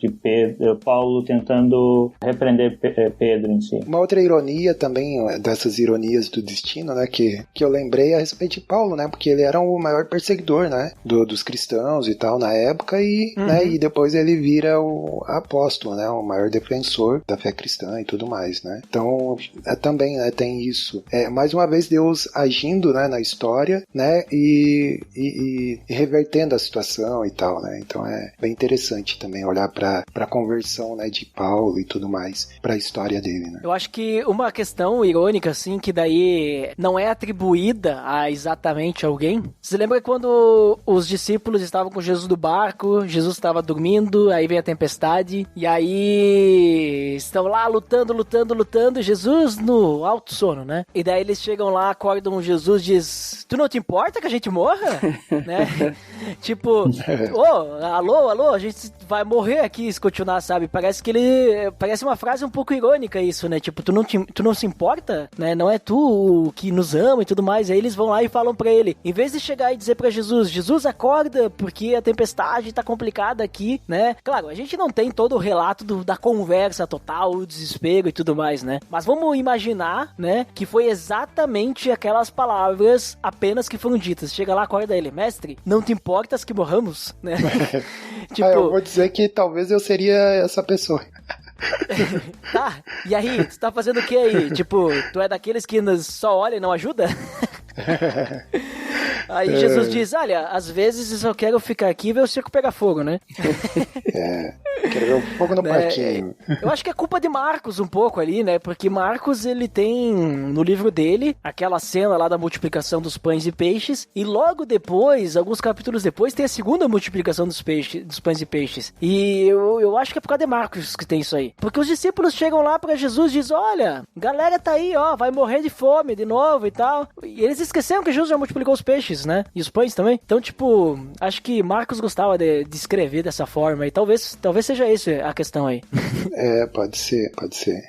Paulo tentando repreender Pedro em si.
Uma outra ironia também, dessas ironias do destino, né? Que eu lembrei a respeito de Paulo, né? Porque ele era o maior perseguidor, né? Dos cristãos e tal, na época, né? E depois ele vira o apóstolo, né? O maior defensor da fé cristã e tudo mais, né? Então, também, né, tem isso. Mais uma vez, Deus agindo, né, na história, né? E revertendo a situação e tal, né? Então é bem interessante também olhar para a conversão, né, de Paulo e tudo mais, para a história dele, né?
Eu acho que uma questão irônica, assim, que daí não é atribuída a exatamente alguém. Você lembra quando os discípulos estavam com Jesus no barco, Jesus estava dormindo, aí vem a tempestade, e aí estão lá lutando, Jesus no alto sono, né? E daí eles chegam lá, acordam Jesus, diz, tu não te importa que a gente morra? Né? Tipo, alô, a gente vai morrer aqui se continuar, sabe? Parece uma frase um pouco irônica isso, né? Tipo, tu não se importa, né? Não é tu que nos ama e tudo mais. Aí eles vão lá e falam pra ele, em vez de chegar e dizer pra Jesus, acorda, porque a tempestade tá complicada aqui, né? Claro, a gente não tem todo o relato da conversa total, o desespero e tudo mais, né? Mas vamos imaginar, né, que foi exatamente aquelas palavras apenas que foram ditas. Chega lá, acorda ele, mestre, não te importas que morramos, né?
Tipo... eu vou dizer que talvez eu seria essa pessoa.
Tá, e aí, tu tá fazendo o que aí? Tipo, tu é daqueles que só olha e não ajuda? Aí Jesus diz, olha, às vezes eu só quero ficar aqui e ver o circo pegar fogo, né?
Quero ver o fogo no parquinho.
Eu acho que é culpa de Marcos um pouco ali, né? Porque Marcos, ele tem no livro dele aquela cena lá da multiplicação dos pães e peixes, e logo depois, alguns capítulos depois, tem a segunda multiplicação dos pães e peixes. E eu acho que é por causa de Marcos que tem isso aí. Porque os discípulos chegam lá pra Jesus e dizem, olha, galera tá aí, ó, vai morrer de fome de novo e tal. E eles esqueceram que Jesus já multiplicou os peixes, né? E os pães também. Então, tipo, acho que Marcos gostava de escrever dessa forma. E talvez talvez seja isso a questão aí.
Pode ser.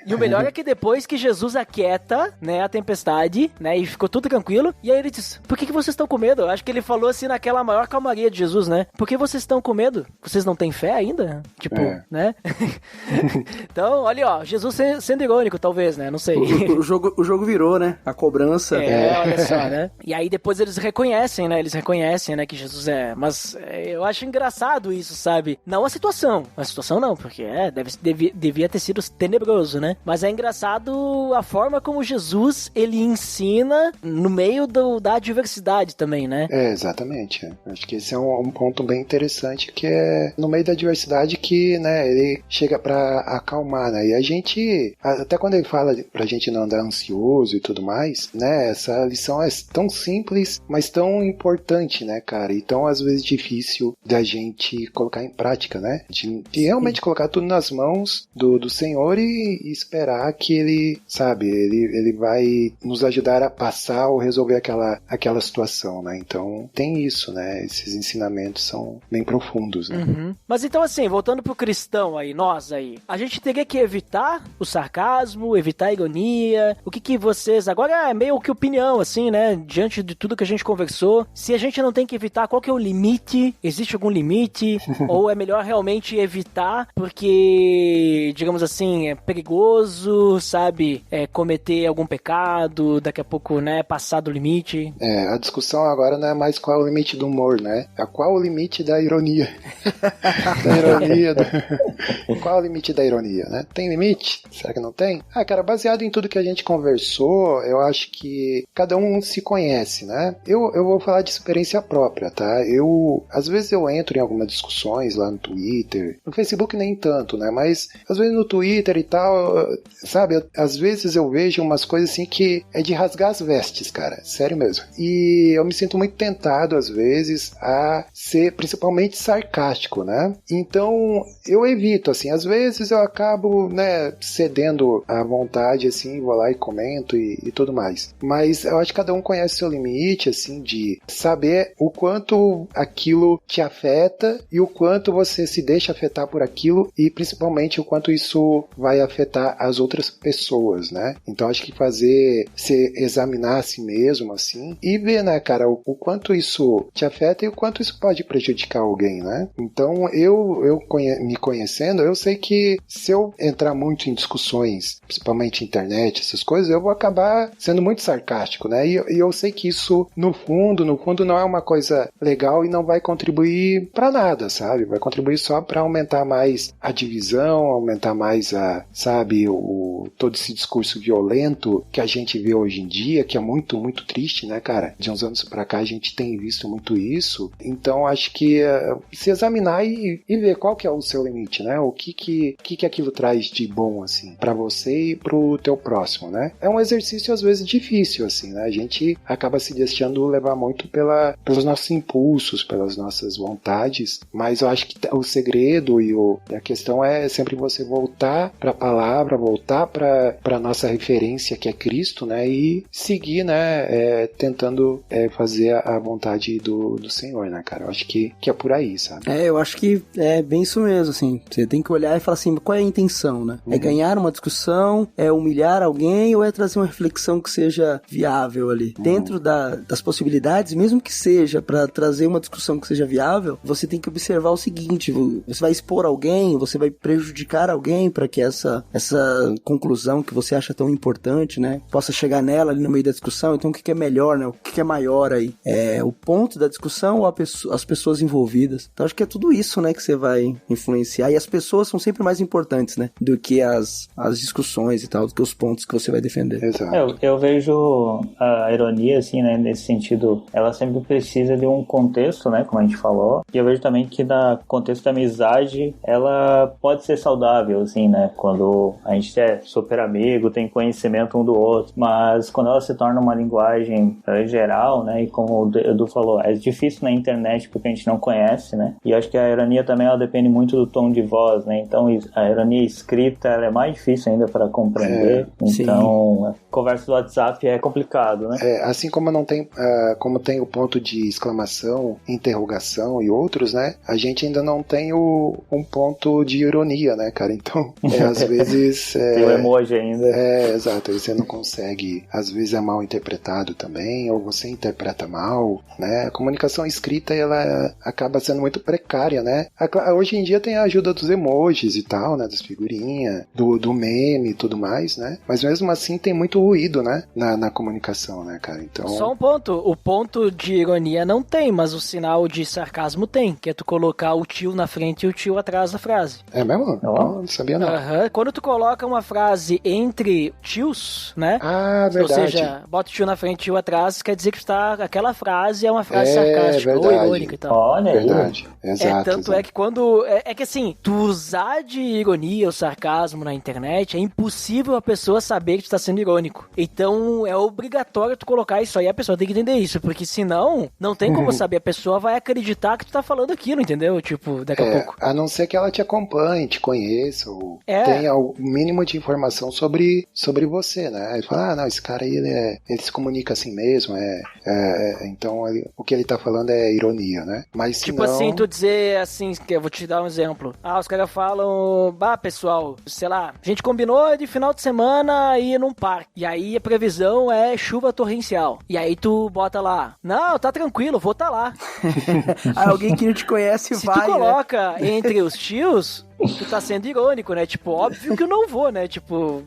E o melhor é que depois que Jesus aquieta, né, a tempestade, né, e ficou tudo tranquilo, e aí ele diz, por que vocês estão com medo? Eu acho que ele falou assim naquela maior calmaria de Jesus, né? Por que vocês estão com medo? Vocês não têm fé ainda? Tipo, né? Então, olha, ó, Jesus sendo irônico, talvez, né? Não sei.
O jogo virou, né? A cobrança.
Olha só, né? E aí depois eles reconhecem, né? Que Jesus é. Mas eu acho engraçado isso, sabe? Não a situação. A situação não, porque devia ter sido tenebroso, né? Mas é engraçado a forma como Jesus, ele ensina no meio da adversidade também, né?
Exatamente. Acho que esse é um ponto bem interessante, que é no meio da adversidade que, né, ele chega pra acalmar, né? E a gente, até quando ele fala pra gente não andar ansioso e tudo mais, né? Essa lição é tão simples, mas tão importante, né, cara? E tão, às vezes, difícil da gente colocar em prática, né? De realmente colocar tudo nas mãos do Senhor e esperar que ele, sabe, ele vai nos ajudar a passar ou resolver aquela situação, né? Então, tem isso, né? Esses ensinamentos são bem profundos, né?
Uhum. Mas então, assim, voltando pro cristão aí, nós aí, a gente teria que evitar o sarcasmo, evitar a ironia, o que vocês, agora é meio que opinião, assim, né, diante de tudo que a gente conversou, se a gente não tem que evitar, qual que é o limite? Existe algum limite? Ou é melhor realmente evitar, porque, digamos assim, é perigoso, sabe, cometer algum pecado, daqui a pouco, né, passar do limite?
A discussão agora não é mais qual é o limite do humor, né? É qual o limite da ironia. Qual é o limite da ironia, né? Tem limite? Será que não tem? Cara, baseado em tudo que a gente conversou, eu acho que cada um se conhece, né? Eu vou falar de experiência própria, tá? Às vezes eu entro em algumas discussões lá no Twitter, no Facebook nem tanto, né? Mas às vezes no Twitter e tal, sabe? Às vezes eu vejo umas coisas assim que é de rasgar as vestes, cara. Sério mesmo. E eu me sinto muito tentado, às vezes, a ser principalmente sarcástico, né? Então, eu evito, assim, às vezes eu acabo, né, cedendo à vontade, assim, vou lá e comento e tudo mais. Mas eu acho que cada um conhece seu limite, assim, de saber o quanto aquilo te afeta e o quanto você se deixa afetar por aquilo e principalmente o quanto isso vai afetar as outras pessoas, né? Então, acho que se examinar a si mesmo, assim, e ver, né, cara, o quanto isso te afeta e o quanto isso pode prejudicar alguém, né? Então, me conhecendo, eu sei que se eu entrar muito em discussões, principalmente internet, essas coisas, eu vou acabar sendo muito sarcástico, né? E eu sei que isso, no fundo, não é uma coisa legal e não vai contribuir pra nada, sabe? Vai contribuir só pra aumentar mais a divisão, aumentar mais todo esse discurso violento que a gente vê hoje em dia, que é muito, muito triste, né, cara? De uns anos pra cá a gente tem visto muito isso. Então, acho que se examinar e ver qual que é o seu limite, né? O que aquilo traz de bom, assim, pra você e pro teu próximo, né? É um exercício, às vezes, difícil, assim, né? A gente acaba se deixando levar muito pelos nossos impulsos, pelas nossas vontades, mas eu acho que o segredo e a questão é sempre você voltar pra palavra, voltar pra nossa referência, que é Cristo, né? E seguir, né? Tentando fazer a vontade do Senhor, né, cara? Eu acho que é por aí, sabe?
Eu acho que é bem isso mesmo, assim. Você tem que olhar e falar assim, qual é a intenção, né? É ganhar uma discussão, é humilhar alguém ou é trazer uma reflexão que seja viável ali? Dentro das possibilidades, mesmo que seja para trazer uma discussão que seja viável, você tem que observar o seguinte, você vai expor alguém, você vai prejudicar alguém para que essa conclusão que você acha tão importante, né, possa chegar nela ali no meio da discussão. Então o que é melhor, né? O que é maior aí? É o ponto da discussão ou as pessoas envolvidas? Então acho que é tudo isso, né, que você vai influenciar, e as pessoas são sempre mais importantes, né, do que as discussões e tal, do que os pontos que você vai defender.
Exato.
Eu vejo a ironia, assim, né, nesse sentido, ela sempre precisa de um contexto, né, como a gente falou, e eu vejo também que no contexto da amizade, ela pode ser saudável, assim, né, quando a gente é super amigo, tem conhecimento um do outro, mas quando ela se torna uma linguagem geral, né, e como o Edu falou, é difícil na internet porque a gente não conhece, né, e eu acho que a ironia também, ela depende muito do tom de voz, né, então a ironia escrita, ela é mais difícil ainda para compreender, então a conversa do WhatsApp é complicado, né.
Assim como não tem, como tem o ponto de exclamação, interrogação e outros, né, a gente ainda não tem o um ponto de ironia, né, cara? Então, às vezes...
Tem o emoji ainda.
Exato. Aí você não consegue... Às vezes é mal interpretado também, ou você interpreta mal, né? A comunicação escrita, ela acaba sendo muito precária, né? Hoje em dia tem a ajuda dos emojis e tal, né? Das figurinhas, do meme e tudo mais, né? Mas mesmo assim tem muito ruído, né? Na comunicação, né, cara? Então...
Só um ponto. O ponto de ironia não tem, mas o sinal de sarcasmo tem, que é tu colocar o tio na frente e o tio atrás da frase.
É mesmo? Não sabia não.
Quando tu coloca uma frase entre tios, né?
Ah, verdade.
Ou seja, bota o tio na frente e o tio atrás, quer dizer que aquela frase é uma frase sarcástica
verdade.
ou irônica e tal.
Olha aí.
Verdade. Exato.
Tanto é que quando... É que assim, tu usar de ironia ou sarcasmo na internet, é impossível a pessoa saber que tu tá sendo irônico. Então, é obrigatório tu colocar isso aí, a pessoa tem que entender isso, porque senão, não tem como saber, a pessoa vai acreditar que tu tá falando aquilo, entendeu? Tipo, daqui a pouco.
A não ser que ela te acompanhe, te conheça, ou tenha o mínimo de informação sobre você, né? Aí fala, não, esse cara aí, ele se comunica assim mesmo, então o que ele tá falando é ironia, né? Mas
tipo assim, tu dizer assim, que eu vou te dar um exemplo. Os caras falam, pessoal, sei lá, a gente combinou de final de semana ir num parque, e aí a previsão é chuva torrencial. E aí tu bota lá, não, tá tranquilo, vou tá lá.
Aí alguém que não te conhece
Se
vai,
tu coloca entre os tios, tu tá sendo irônico, né? Tipo, óbvio que eu não vou, né? Tipo,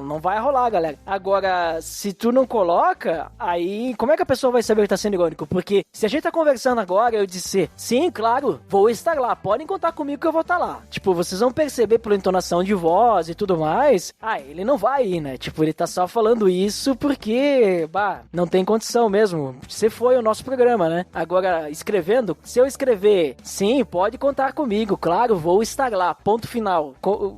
não vai rolar, galera. Agora, se tu não coloca, aí como é que a pessoa vai saber que tá sendo irônico? Porque se a gente tá conversando agora, eu disser, sim, claro, vou estar lá, podem contar comigo que eu vou estar lá. Tipo, vocês vão perceber pela entonação de voz e tudo mais, ele não vai ir, né? Tipo, ele tá só falando isso porque, não tem condição mesmo. Você foi o nosso programa, né? Agora, escrevendo, se eu escrever, sim, pode contar comigo, claro, vou estar lá. Ponto final.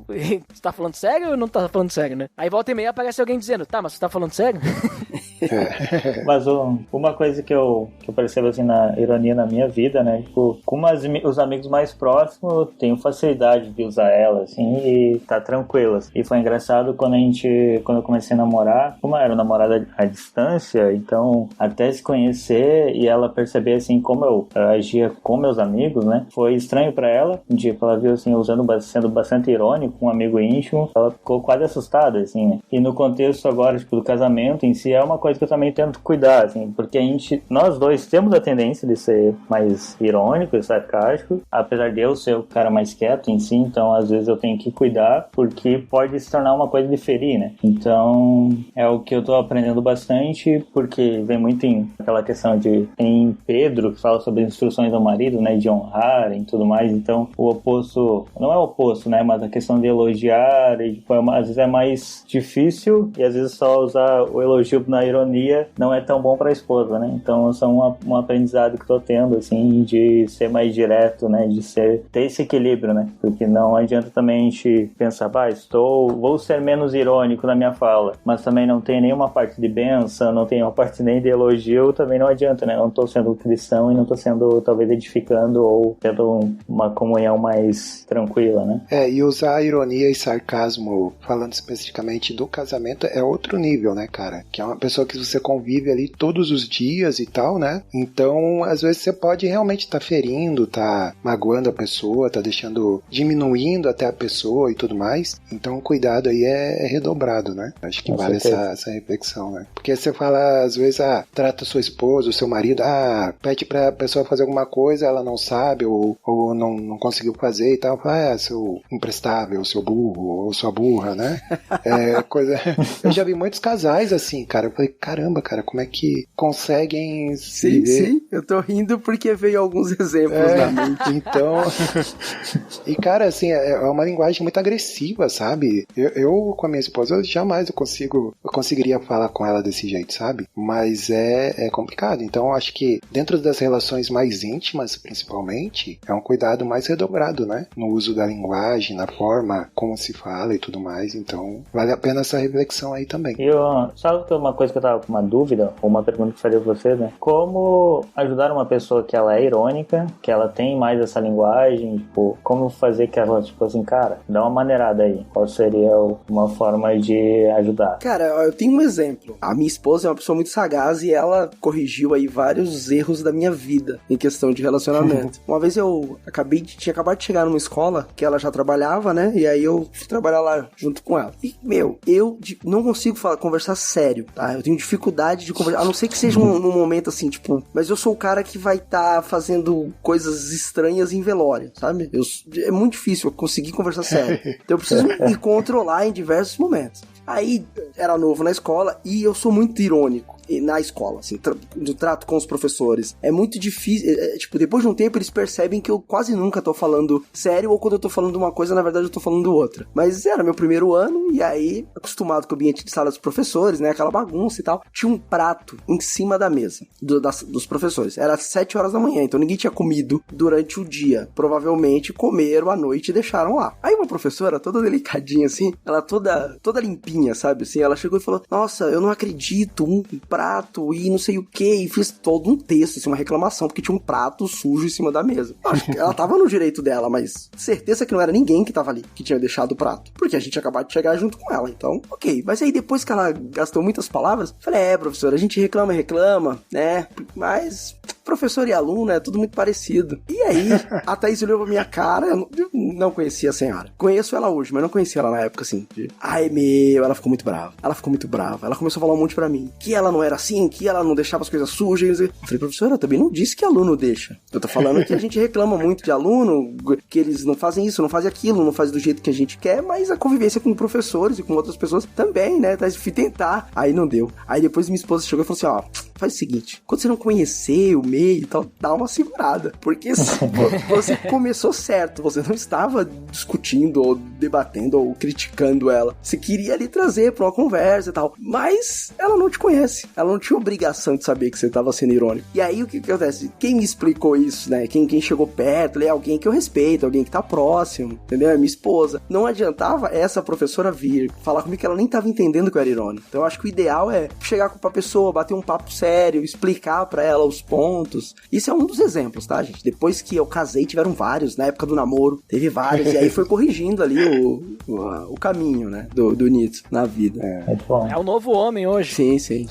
Você tá falando sério ou não tá falando sério, né? Aí volta e meia aparece alguém dizendo, mas você tá falando sério?
Mas uma coisa que eu percebo assim na ironia na minha vida, né? Tipo, como os amigos mais próximos, eu tenho facilidade de usar ela, assim, e tá tranquilas. E foi engraçado quando eu comecei a namorar, como eu era namorada à distância, então até se conhecer e ela perceber assim como eu agia com meus amigos, né? Foi estranho pra ela. Um dia que ela viu assim, sendo bastante irônico, um amigo íntimo, ela ficou quase assustada, assim, né? E no contexto agora, tipo, do casamento em si, é uma coisa que eu também tento cuidar, assim, porque nós dois temos a tendência de ser mais irônico e sarcástico, apesar de eu ser o cara mais quieto em si, então às vezes eu tenho que cuidar, porque pode se tornar uma coisa de ferir, né? Então, é o que eu tô aprendendo bastante, porque vem muito em aquela questão em Pedro, que fala sobre instruções ao marido, né, de honrar e tudo mais, então o oposto, não é o oposto, né, mas a questão de elogiar, e, tipo, às vezes é mais difícil, e às vezes só usar o elogio na ironia não é tão bom pra esposa, né, então isso é um aprendizado que tô tendo, assim, de ser mais direto, né, de ter esse equilíbrio, né, porque não adianta também a gente pensar, vou ser menos irônico na minha fala, mas também não tem nenhuma parte de bênção, não tem uma parte nem de elogio, também não adianta, né, não tô sendo cristão e não tô sendo, talvez, edificando ou tendo uma comunhão mais tranquila, né.
E usar ironia e sarcasmo, falando especificamente do casamento, é outro nível, né, cara, que é uma pessoa que você convive ali todos os dias e tal, né, então, às vezes você pode realmente estar ferindo, tá magoando a pessoa, tá diminuindo até a pessoa e tudo mais, então o cuidado aí é redobrado, né, acho que vale essa reflexão, né, porque você fala, às vezes, trata sua esposa, o seu marido, pede pra pessoa fazer alguma coisa, ela não sabe, ou não conseguiu fazer e tal, fala, seu imprestável, seu burro, ou sua burra, né, eu já vi muitos casais assim, cara, eu falei, caramba, cara, como é que conseguem se ver?
Sim, eu tô rindo porque veio alguns exemplos na mente.
Então, e cara, assim, é uma linguagem muito agressiva, sabe? Eu com a minha esposa, jamais eu conseguiria falar com ela desse jeito, sabe? Mas é complicado, então acho que dentro das relações mais íntimas, principalmente, é um cuidado mais redobrado, né? No uso da linguagem, na forma como se fala e tudo mais, então vale a pena essa reflexão aí também.
Sabe uma coisa que eu tava com uma dúvida, ou uma pergunta que faria pra você, né? Como ajudar uma pessoa que ela é irônica, que ela tem mais essa linguagem, tipo, como fazer que ela, tipo assim, cara, dá uma maneirada aí. Qual seria uma forma de ajudar?
Cara, eu tenho um exemplo. A minha esposa é uma pessoa muito sagaz e ela corrigiu aí vários erros da minha vida em questão de relacionamento. Uma vez eu tinha acabado de chegar numa escola que ela já trabalhava, né? E aí eu fui trabalhar lá junto com ela. E, eu não consigo conversar sério, tá? Eu tenho dificuldade de conversar, a não ser que seja num momento assim, tipo, mas eu sou o cara que vai estar fazendo coisas estranhas em velório, sabe? É muito difícil eu conseguir conversar sério. Então eu preciso me controlar em diversos momentos. Aí, era novo na escola e eu sou muito irônico na escola, assim, no trato com os professores. É muito difícil, tipo, depois de um tempo eles percebem que eu quase nunca tô falando sério, ou quando eu tô falando uma coisa, na verdade eu tô falando outra. Mas era meu primeiro ano, e aí, acostumado com o ambiente de sala dos professores, né, aquela bagunça e tal, tinha um prato em cima da mesa dos professores. Era 7 horas da manhã, então ninguém tinha comido durante o dia. Provavelmente comeram à noite e deixaram lá. Aí uma professora, toda delicadinha assim, ela toda limpinha, sabe, assim, ela chegou e falou, nossa, eu não acredito, um prato e não sei o que, e fiz todo um texto, assim, uma reclamação, porque tinha um prato sujo em cima da mesa. Acho que ela tava no direito dela, mas certeza que não era ninguém que tava ali, que tinha deixado o prato, porque a gente tinha acabado de chegar junto com ela, então, ok. Mas aí depois que ela gastou muitas palavras, falei, professora, a gente reclama, né, mas professor e aluno é tudo muito parecido. E aí, a Thaís olhou pra minha cara, eu não conhecia a senhora. Conheço ela hoje, mas não conhecia ela na época, assim, ela ficou muito brava. Ela começou a falar um monte pra mim, que ela não era assim, que ela não deixava as coisas sujas. Eu falei, professora, eu também não disse que aluno deixa. Eu tô falando que a gente reclama muito de aluno, que eles não fazem isso, não fazem aquilo, não fazem do jeito que a gente quer, mas a convivência com professores e com outras pessoas também, né? Fui tentar. Aí não deu. Aí depois minha esposa chegou e falou assim, faz o seguinte, quando você não conhecer o meio e tal, dá uma segurada, porque você começou certo, você não estava discutindo ou debatendo ou criticando ela, você queria ali trazer pra uma conversa e tal, mas ela não te conhece, ela não tinha obrigação de saber que você estava sendo irônico. E aí o que acontece? Quem me explicou isso, né, quem chegou perto, é alguém que eu respeito, alguém que tá próximo, entendeu? É minha esposa. Não adiantava essa professora vir falar comigo que ela nem estava entendendo que eu era irônico. Então eu acho que o ideal é chegar com a pessoa, bater um papo sério, explicar pra ela os pontos. Isso é um dos exemplos, tá, gente? Depois que eu casei, tiveram vários. Na época do namoro, teve vários. E aí foi corrigindo ali o caminho, né? Do Nito na vida.
É o novo homem hoje.
Sim.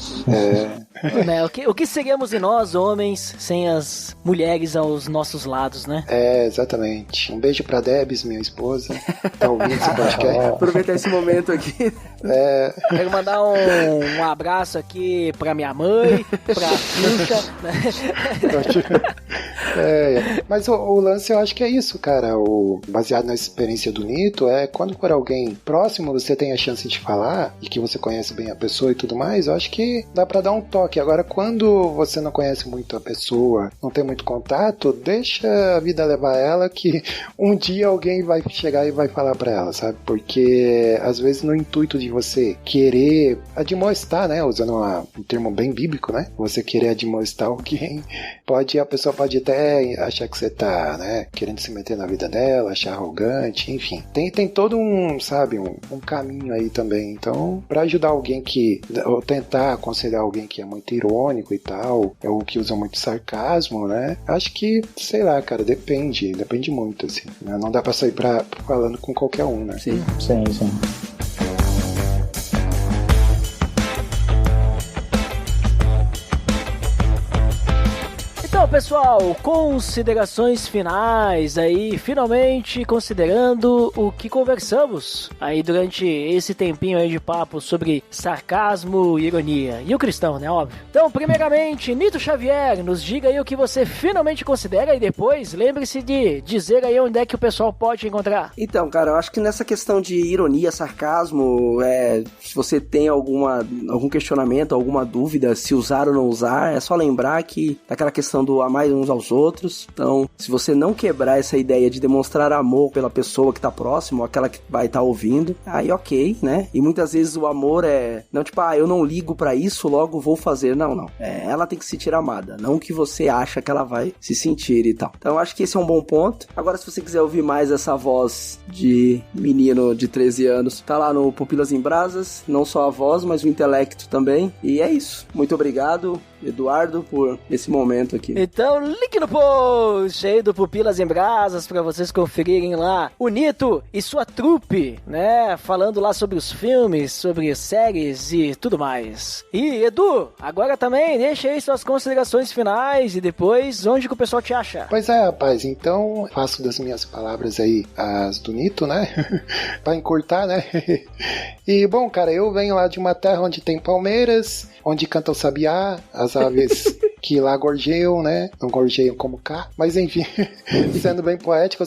Né? O que seríamos de nós, homens, sem as mulheres aos nossos lados, né?
Exatamente. Um beijo pra Debs, minha esposa. Tá ouvindo esse podcast?
Aproveitar esse momento aqui.
Quero mandar um abraço aqui pra minha mãe, pra Xuxa, né?
Mas o lance eu acho que é isso, cara. Baseado na experiência do Nito, quando for alguém próximo, você tem a chance de falar e que você conhece bem a pessoa e tudo mais, eu acho que dá pra dar um toque. Agora, quando você não conhece muito a pessoa, não tem muito contato, deixa a vida levar ela, que um dia alguém vai chegar e vai falar pra ela, sabe? Porque às vezes no intuito de você querer admoestar, né? Usando um termo bem bíblico, né? Você querer admoestar alguém, a pessoa pode até achar que você tá, né? Querendo se meter na vida dela, achar arrogante, enfim. Tem todo um caminho aí também. Então, pra ajudar alguém ou tentar aconselhar alguém que é muito irônico e tal, ou que usa muito sarcasmo, né? Acho que, sei lá, cara, depende muito, assim, né? Não dá pra sair falando com qualquer um, né?
Sim.
Então, pessoal, considerações finais aí, finalmente considerando o que conversamos aí durante esse tempinho aí de papo sobre sarcasmo e ironia. E o cristão, né, óbvio. Então, primeiramente, Nito Xavier, nos diga aí o que você finalmente considera e depois lembre-se de dizer aí onde é que o pessoal pode encontrar.
Então, cara, eu acho que nessa questão de ironia, sarcasmo, se você tem algum questionamento, alguma dúvida, se usar ou não usar, é só lembrar que daquela questão demonstrando a mais uns aos outros. Então, se você não quebrar essa ideia de demonstrar amor pela pessoa que tá próximo, aquela que vai estar ouvindo, aí ok, né? E muitas vezes o amor é, não tipo, eu não ligo pra isso, logo vou fazer. Não. Ela tem que se sentir amada, não que você acha que ela vai se sentir e tal. Então, eu acho que esse é um bom ponto. Agora, se você quiser ouvir mais essa voz de menino de 13 anos, tá lá no Pupilas em Brasas, não só a voz, mas o intelecto também. E é isso. Muito obrigado, Eduardo, por esse momento aqui.
Então, link no post aí do Pupilas em Brasas pra vocês conferirem lá o Nito e sua trupe, né? Falando lá sobre os filmes, sobre séries e tudo mais. E, Edu, agora também deixa aí suas considerações finais e depois onde que o pessoal te acha.
Pois é, rapaz, então faço das minhas palavras aí as do Nito, né? Pra encurtar, né? E, bom, cara, eu venho lá de uma terra onde tem palmeiras, onde canta o sabiá, as aves que lá gorjeiam, né? Não gorjeiam como cá, mas enfim, sendo bem poético,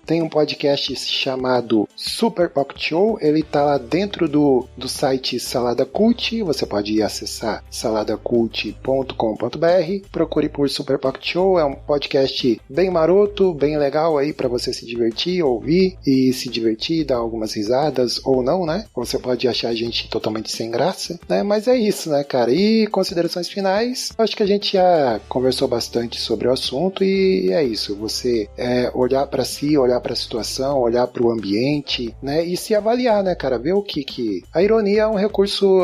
tenho um podcast chamado Super Pocket Show, ele tá lá dentro do site Salada Cult, você pode acessar saladacult.com.br, procure por Super Pocket Show, é um podcast bem maroto, bem legal aí pra você se divertir, ouvir e se divertir, dar algumas risadas ou não, né? Você pode achar a gente totalmente sem graça, né? Mas é isso, né, cara? E considerações finais, acho que a gente já conversou bastante sobre o assunto e é isso, você olhar pra si, olhar pra situação, olhar pro ambiente, né, e se avaliar, né, cara, ver o que a ironia é um recurso,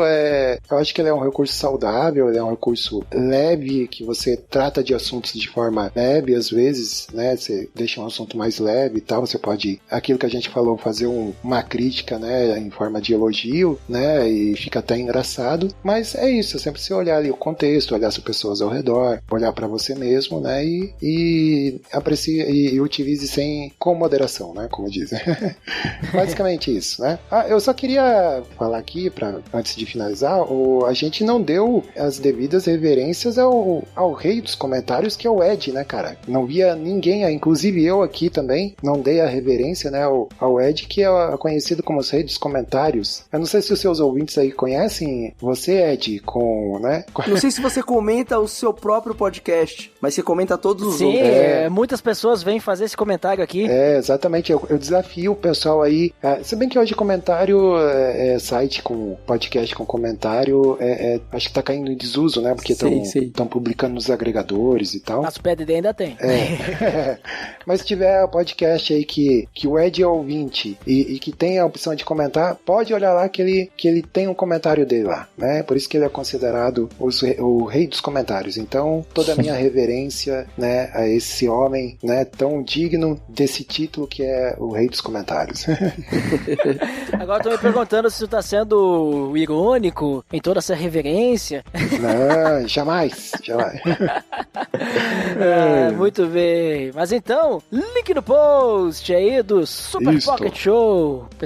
eu acho que ele é um recurso saudável, ele é um recurso leve, que você trata de assuntos de forma leve, às vezes, né, você deixa um assunto mais leve e tal, você pode, aquilo que a gente falou, fazer uma crítica, né, em forma de elogio, né, e fica até engraçado, mas é isso, sempre se olhar ali o contexto, olhar as pessoas ao redor, olhar pra você mesmo, né, e aprecie e utilize com moderação, né, como dizem. Basicamente isso, né. Eu só queria falar aqui, antes de finalizar, a gente não deu as devidas reverências ao rei dos comentários, que é o Ed, né, cara. Não via ninguém, inclusive eu aqui também, não dei a reverência, né, ao Ed, que é conhecido como os reis dos comentários. Eu não sei se os seus ouvintes aí conhecem você, Ed, né?
Não sei se você comenta o seu próprio podcast, mas você comenta todos os outros.
Sim, muitas pessoas vêm fazer esse comentário aqui.
Exatamente. Eu desafio o pessoal aí. Se bem que hoje comentário site com podcast com comentário, acho que tá caindo em desuso, né? Porque estão publicando nos agregadores e tal.
Mas o PDD ainda tem.
Mas se tiver podcast aí que o Ed é ouvinte e que tem a opção de comentar, pode olhar lá que ele tem um comentário dele lá, né? Por isso que ele é considerado o rei dos comentários. Então, toda a minha reverência, né, a esse homem, né, tão digno desse título que é o rei dos comentários.
Agora tô me perguntando se tu tá sendo irônico em toda essa reverência.
Não, jamais.
Muito bem. Mas então, link no post aí do Super Pocket Show. Pro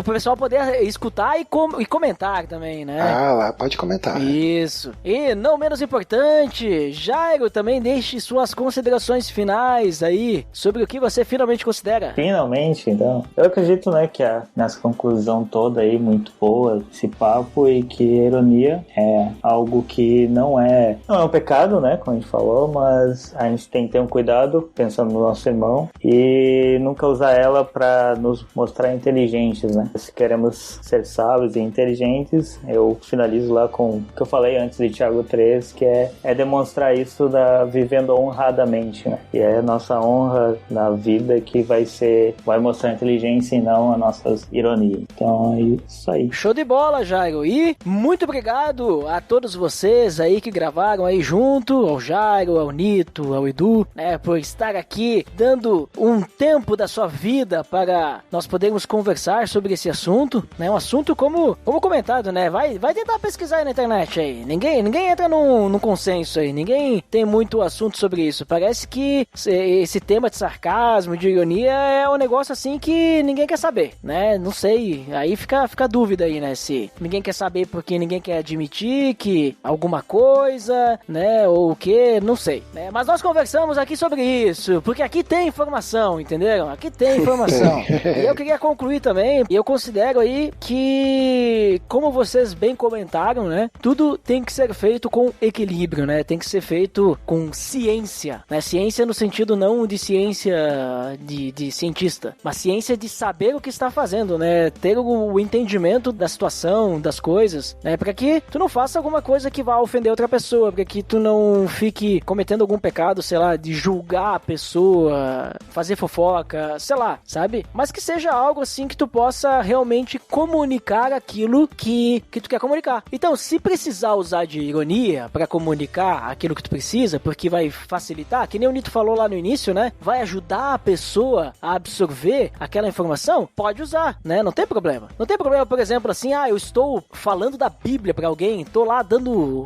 pessoal poder escutar e comentar também, né?
Lá, pode comentar.
Isso. E não menos importante, Jairo, também deixe suas considerações finais aí sobre o que você finalmente considera.
Finalmente, então. Eu acredito, né, que nessa conclusão toda aí, muito boa, esse papo, e que a ironia é algo que não é um pecado, né, como a gente falou, mas a gente tem que ter um cuidado pensando no nosso irmão e nunca usar ela pra nos mostrar inteligentes, né? Se queremos ser sábios e inteligentes, eu finalizo lá com o que eu falei antes de Tiago 3, que é demonstrar isso vivendo honradamente, né? E é a nossa honra na vida que vai mostrar inteligência e não as nossas ironias. Então é isso aí.
Show de bola, Jairo. E muito obrigado a todos vocês aí que gravaram aí junto, ao Jairo, ao Nito, ao Edu, né, por estar aqui dando um tempo da sua vida para nós podermos conversar sobre esse assunto, né? Um assunto como comentado, né? Vai tentar pesquisar aí na internet aí. Ninguém entra num consenso aí. Ninguém tem muito assunto sobre isso. Parece que esse tema de sarcasmo, de ironia é um negócio assim que ninguém quer saber, né? Não sei. Aí fica dúvida aí, né? Se ninguém quer saber porque ninguém quer admitir que alguma coisa, né? Ou o que porque não sei, né? Mas nós conversamos aqui sobre isso, porque aqui tem informação, entenderam? Aqui tem informação. E eu queria concluir também, e eu considero aí que, como vocês bem comentaram, né? Tudo tem que ser feito com equilíbrio, né? Tem que ser feito com ciência, né? Ciência no sentido não de ciência de cientista, mas ciência de saber o que está fazendo, né? Ter o entendimento da situação, das coisas, né? Para que tu não faça alguma coisa que vá ofender outra pessoa, para que tu não fique cometendo algum pecado, sei lá, de julgar a pessoa, fazer fofoca, sei lá, sabe? Mas que seja algo assim que tu possa realmente comunicar aquilo que tu quer comunicar. Então, se precisar usar de ironia para comunicar aquilo que tu precisa, porque vai facilitar, que nem o Nito falou lá no início, né? Vai ajudar a pessoa a absorver aquela informação, pode usar, né? Não tem problema. Não tem problema, por exemplo, assim, eu estou falando da Bíblia pra alguém, tô lá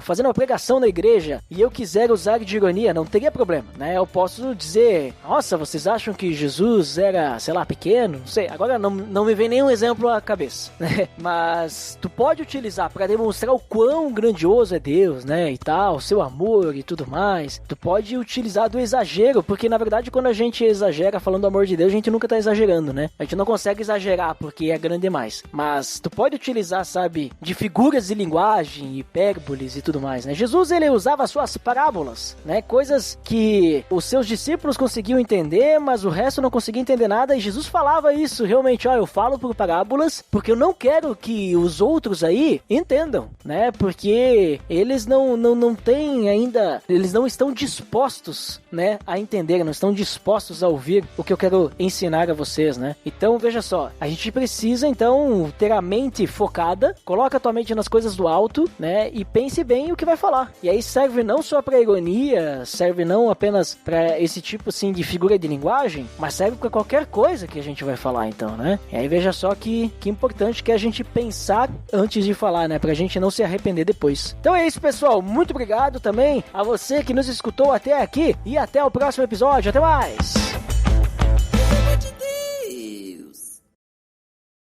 fazendo uma pregação na igreja e eu quiser usar de ironia, não teria problema, né? Eu posso dizer, nossa, vocês acham que Jesus era, sei lá, pequeno? Não sei, agora não me vem nenhum exemplo à cabeça, né? Mas tu pode utilizar pra demonstrar o quão grandioso é Deus, né? E tal, seu amor e tudo mais. Tu pode utilizar do exagero, porque na verdade quando a gente exagera falando do amor de Deus, a gente nunca tá exagerando, né? A gente não consegue exagerar porque é grande demais. Mas tu pode utilizar, sabe, de figuras de linguagem, hipérboles e tudo mais, né? Jesus, ele usava suas parábolas, né? Coisas que os seus discípulos conseguiam entender, mas o resto não conseguia entender nada, e Jesus falava isso, realmente, eu falo por parábolas, porque eu não quero que os outros aí entendam, né? Porque eles não têm ainda, eles não estão dispostos, né, a entender, não estão dispostos a ouvir o que eu quero ensinar a vocês, né? Então, veja só, a gente precisa, então, ter a mente focada, coloca a tua mente nas coisas do alto, né, e pense bem o que vai falar. E aí serve não só pra ironia, serve não apenas pra esse tipo, assim, de figura de linguagem, mas serve pra qualquer coisa que a gente vai falar, então, né? E aí veja só que importante que é a gente pensar antes de falar, né, pra gente não se arrepender depois. Então é isso, pessoal. Muito obrigado também a você que nos escutou até aqui e até o próximo episódio. Até mais!